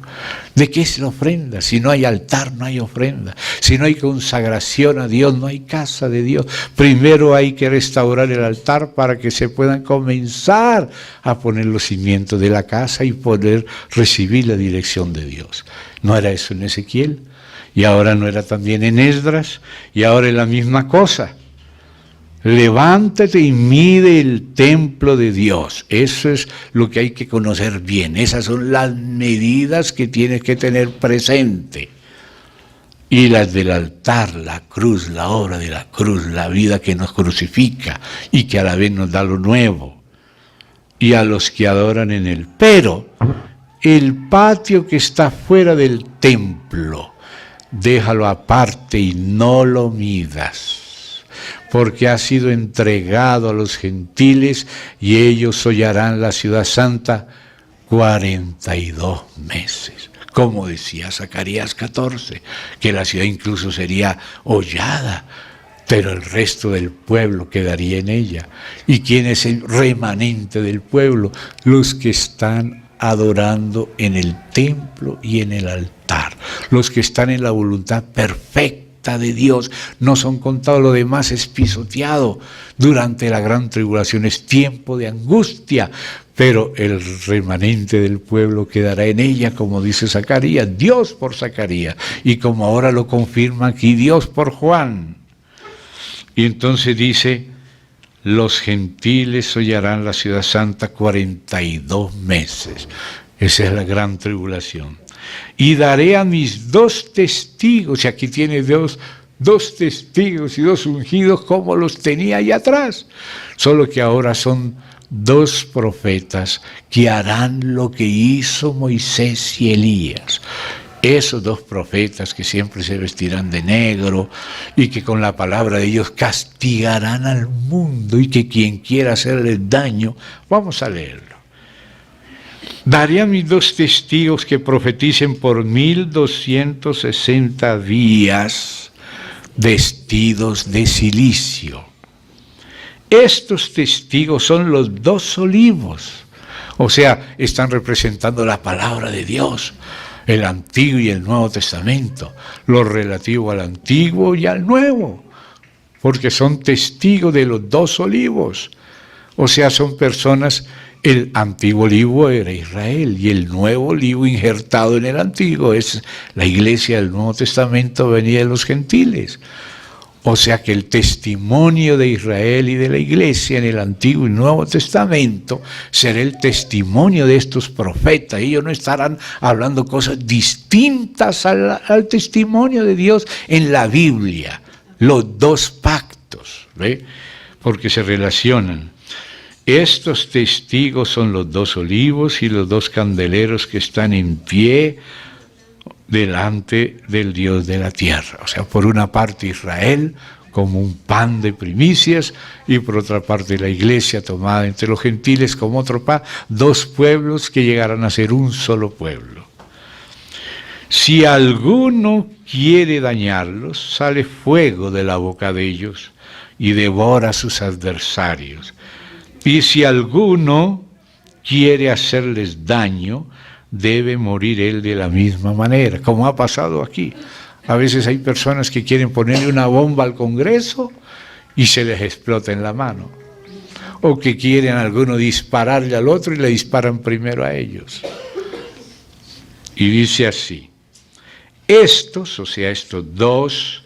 ¿De qué es la ofrenda? Si no hay altar, no hay ofrenda. Si no hay consagración a Dios, no hay casa de Dios. Primero hay que restaurar el altar para que se puedan comenzar a poner los cimientos de la casa y poder recibir la dirección de Dios. ¿No era eso en Ezequiel? Y ahora no era también en Esdras, y ahora es la misma cosa. Levántate y mide el templo de Dios. Eso es lo que hay que conocer bien. Esas son las medidas que tienes que tener presente. Y las del altar, la cruz, la obra de la cruz, la vida que nos crucifica y que a la vez nos da lo nuevo. Y a los que adoran en él. Pero el patio que está fuera del templo, déjalo aparte y no lo midas, porque ha sido entregado a los gentiles y ellos hollarán la ciudad santa 42 meses. Como decía Zacarías 14, que la ciudad incluso sería hollada, pero el resto del pueblo quedaría en ella. ¿Y quién es el remanente del pueblo? Los que están adorando en el templo y en el altar, los que están en la voluntad perfecta de Dios, no son contados, lo demás es pisoteado. Durante la gran tribulación es tiempo de angustia, pero el remanente del pueblo quedará en ella, como dice Zacarías, Dios por Zacarías, y como ahora lo confirma aquí Dios por Juan. Y entonces dice, los gentiles hollarán la ciudad santa 42 meses. Esa es la gran tribulación. Y daré a mis 2 testigos, y aquí tiene Dios 2 testigos y 2 ungidos como los tenía allá atrás, solo que ahora son 2 profetas que harán lo que hizo Moisés y Elías. Esos 2 profetas que siempre se vestirán de negro y que con la palabra de Dios castigarán al mundo y que quien quiera hacerles daño, vamos a leerlo. Daré a mis 2 testigos que profeticen por 1260 días vestidos de cilicio. Estos testigos son los 2 olivos, o sea, están representando la palabra de Dios, el Antiguo y el Nuevo Testamento, lo relativo al Antiguo y al Nuevo, porque son testigos de los 2 olivos, o sea, son personas. El antiguo olivo era Israel y el nuevo olivo injertado en el antiguo es la iglesia del Nuevo Testamento, venida de los gentiles. O sea que el testimonio de Israel y de la iglesia en el Antiguo y Nuevo Testamento será el testimonio de estos profetas. Ellos no estarán hablando cosas distintas al testimonio de Dios en la Biblia. Los 2 pactos, ¿ve? Porque se relacionan. Estos testigos son los 2 olivos y los 2 candeleros que están en pie delante del Dios de la tierra. O sea, por una parte Israel como un pan de primicias y por otra parte la iglesia tomada entre los gentiles como otro pan, 2 pueblos que llegarán a ser un solo pueblo. Si alguno quiere dañarlos, sale fuego de la boca de ellos y devora a sus adversarios. Y si alguno quiere hacerles daño, debe morir él de la misma manera, como ha pasado aquí. A veces hay personas que quieren ponerle una bomba al Congreso y se les explota en la mano. O que quieren alguno dispararle al otro y le disparan primero a ellos. Y dice así: estos, o sea, estos dos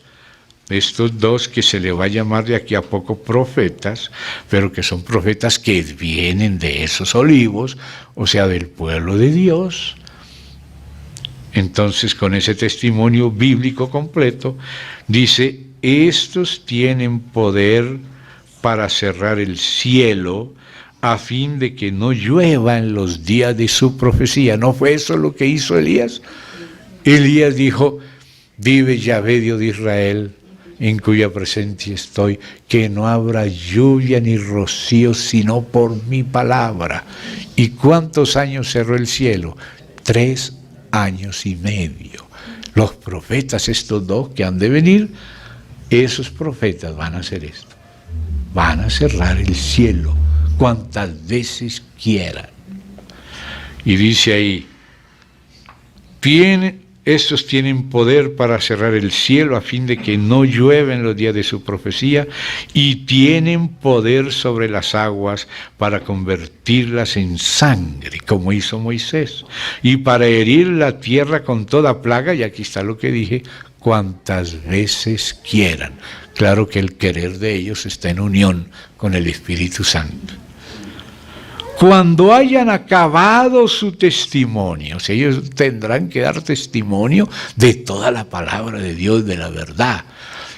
que se le va a llamar de aquí a poco profetas, pero que son profetas que vienen de esos olivos, o sea, del pueblo de Dios. Entonces, con ese testimonio bíblico completo, dice: estos tienen poder para cerrar el cielo a fin de que no llueva en los días de su profecía. ¿No fue eso lo que hizo Elías? Elías dijo: vive Yahvé, Dios de Israel, en cuya presencia estoy, que no habrá lluvia ni rocío sino por mi palabra. ¿Y cuántos años cerró el cielo? 3 años y medio. Los profetas, estos dos que han de venir, esos profetas van a hacer esto. Van a cerrar el cielo cuantas veces quieran. Y dice ahí: estos tienen poder para cerrar el cielo a fin de que no llueva en los días de su profecía, y tienen poder sobre las aguas para convertirlas en sangre, como hizo Moisés, y para herir la tierra con toda plaga, y aquí está lo que dije, cuantas veces quieran. Claro que el querer de ellos está en unión con el Espíritu Santo. Cuando hayan acabado su testimonio, o sea, ellos tendrán que dar testimonio de toda la palabra de Dios, de la verdad.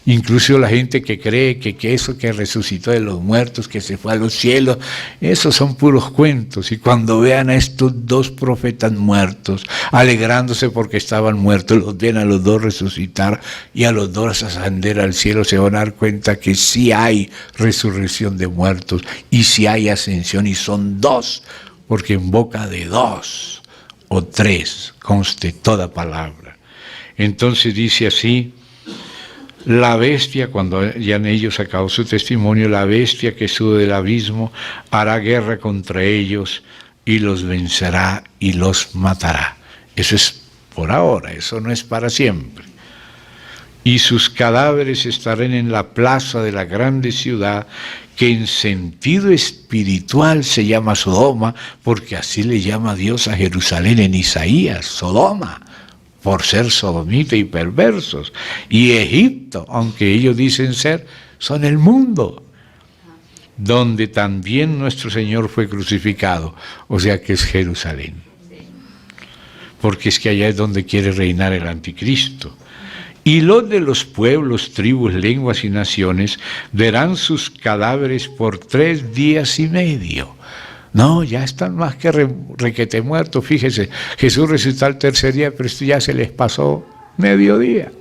Incluso la gente que cree que eso que resucitó de los muertos, que se fue a los cielos, esos son puros cuentos. Y cuando vean a estos dos profetas muertos, alegrándose porque estaban muertos, los ven a los dos resucitar y a los dos ascender al cielo, se van a dar cuenta que sí hay resurrección de muertos y sí hay ascensión, y son dos, porque en boca de 2 o 3 conste toda palabra. Entonces dice así: la bestia, cuando hayan ellos acabado su testimonio, la bestia que sube del abismo hará guerra contra ellos y los vencerá y los matará. Eso es por ahora, eso no es para siempre. Y sus cadáveres estarán en la plaza de la grande ciudad, que en sentido espiritual se llama Sodoma, porque así le llama Dios a Jerusalén en Isaías, Sodoma, por ser sodomita y perversos. Y Egipto, aunque ellos dicen ser, son el mundo, donde también nuestro Señor fue crucificado, o sea que es Jerusalén. Porque es que allá es donde quiere reinar el anticristo. Y los de los pueblos, tribus, lenguas y naciones verán sus cadáveres por 3 días y medio. No, ya están más que requete muertos. Fíjese, Jesús resucitó al 3er día, pero esto ya se les pasó mediodía.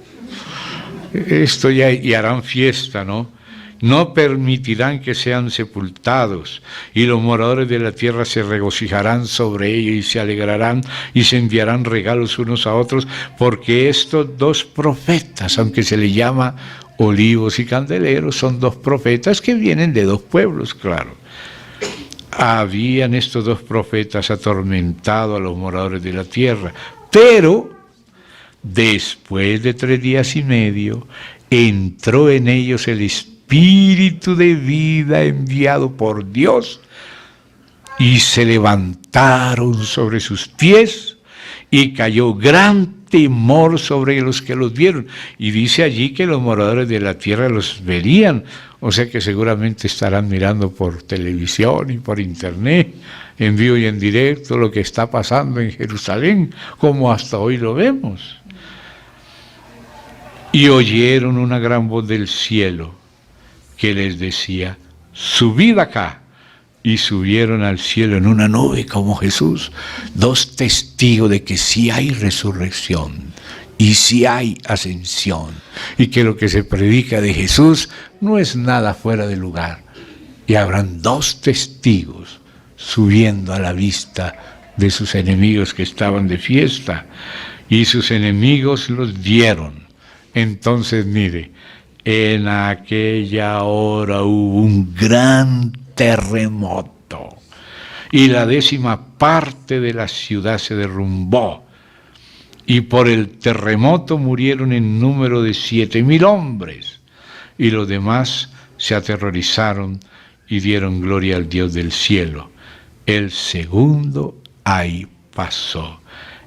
Esto ya, y harán fiesta, ¿no? No permitirán que sean sepultados, y los moradores de la tierra se regocijarán sobre ellos y se alegrarán y se enviarán regalos unos a otros, porque estos dos profetas, aunque se les llama olivos y candeleros, son 2 profetas que vienen de 2 pueblos, claro. Habían estos 2 profetas atormentado a los moradores de la tierra, pero después de 3 días y medio entró en ellos el Espíritu de vida enviado por Dios, y se levantaron sobre sus pies, y cayó gran temor sobre los que los vieron. Y dice allí que los moradores de la tierra los verían, o sea que seguramente estarán mirando por televisión y por internet, en vivo y en directo, lo que está pasando en Jerusalén, como hasta hoy lo vemos. Y oyeron una gran voz del cielo que les decía: subid acá. Y subieron al cielo en una nube como Jesús. 2 testigos de que sí hay resurrección y sí hay ascensión, y que lo que se predica de Jesús no es nada fuera de lugar. Y habrán 2 testigos subiendo a la vista de sus enemigos que estaban de fiesta, y sus enemigos los vieron. Entonces, mire, en aquella hora hubo un gran terremoto, y la 10ª parte de la ciudad se derrumbó, y por el terremoto murieron en número de 7,000 hombres, y los demás se aterrorizaron y dieron gloria al Dios del cielo. El segundo ahí pasó.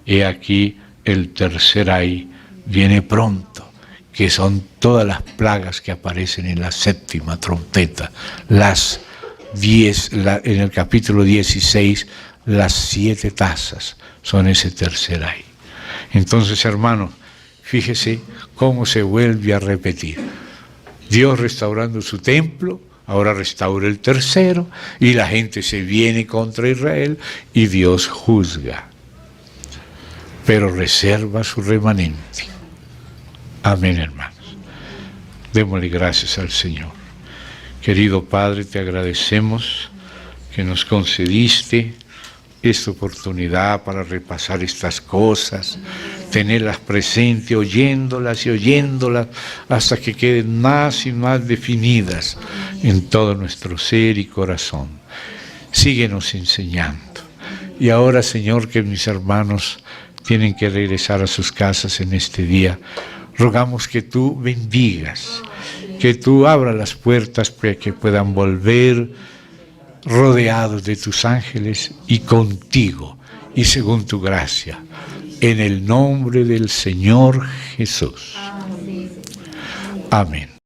He aquí el tercer ay viene pronto, que son todas las plagas que aparecen en la séptima trompeta, en el capítulo 16, las 7 tazas son ese tercer ay. Entonces, hermanos, fíjese cómo se vuelve a repetir. Dios restaurando su templo, ahora restaura el tercero, y la gente se viene contra Israel y Dios juzga, pero reserva su remanente. Amén, hermanos. Démosle gracias al Señor. Querido Padre, te agradecemos que nos concediste esta oportunidad para repasar estas cosas, tenerlas presentes, oyéndolas y oyéndolas hasta que queden más y más definidas en todo nuestro ser y corazón. Síguenos enseñando. Y ahora, Señor, que mis hermanos tienen que regresar a sus casas en este día, rogamos que tú bendigas, que tú abras las puertas para que puedan volver rodeados de tus ángeles y contigo, y según tu gracia, en el nombre del Señor Jesús. Amén.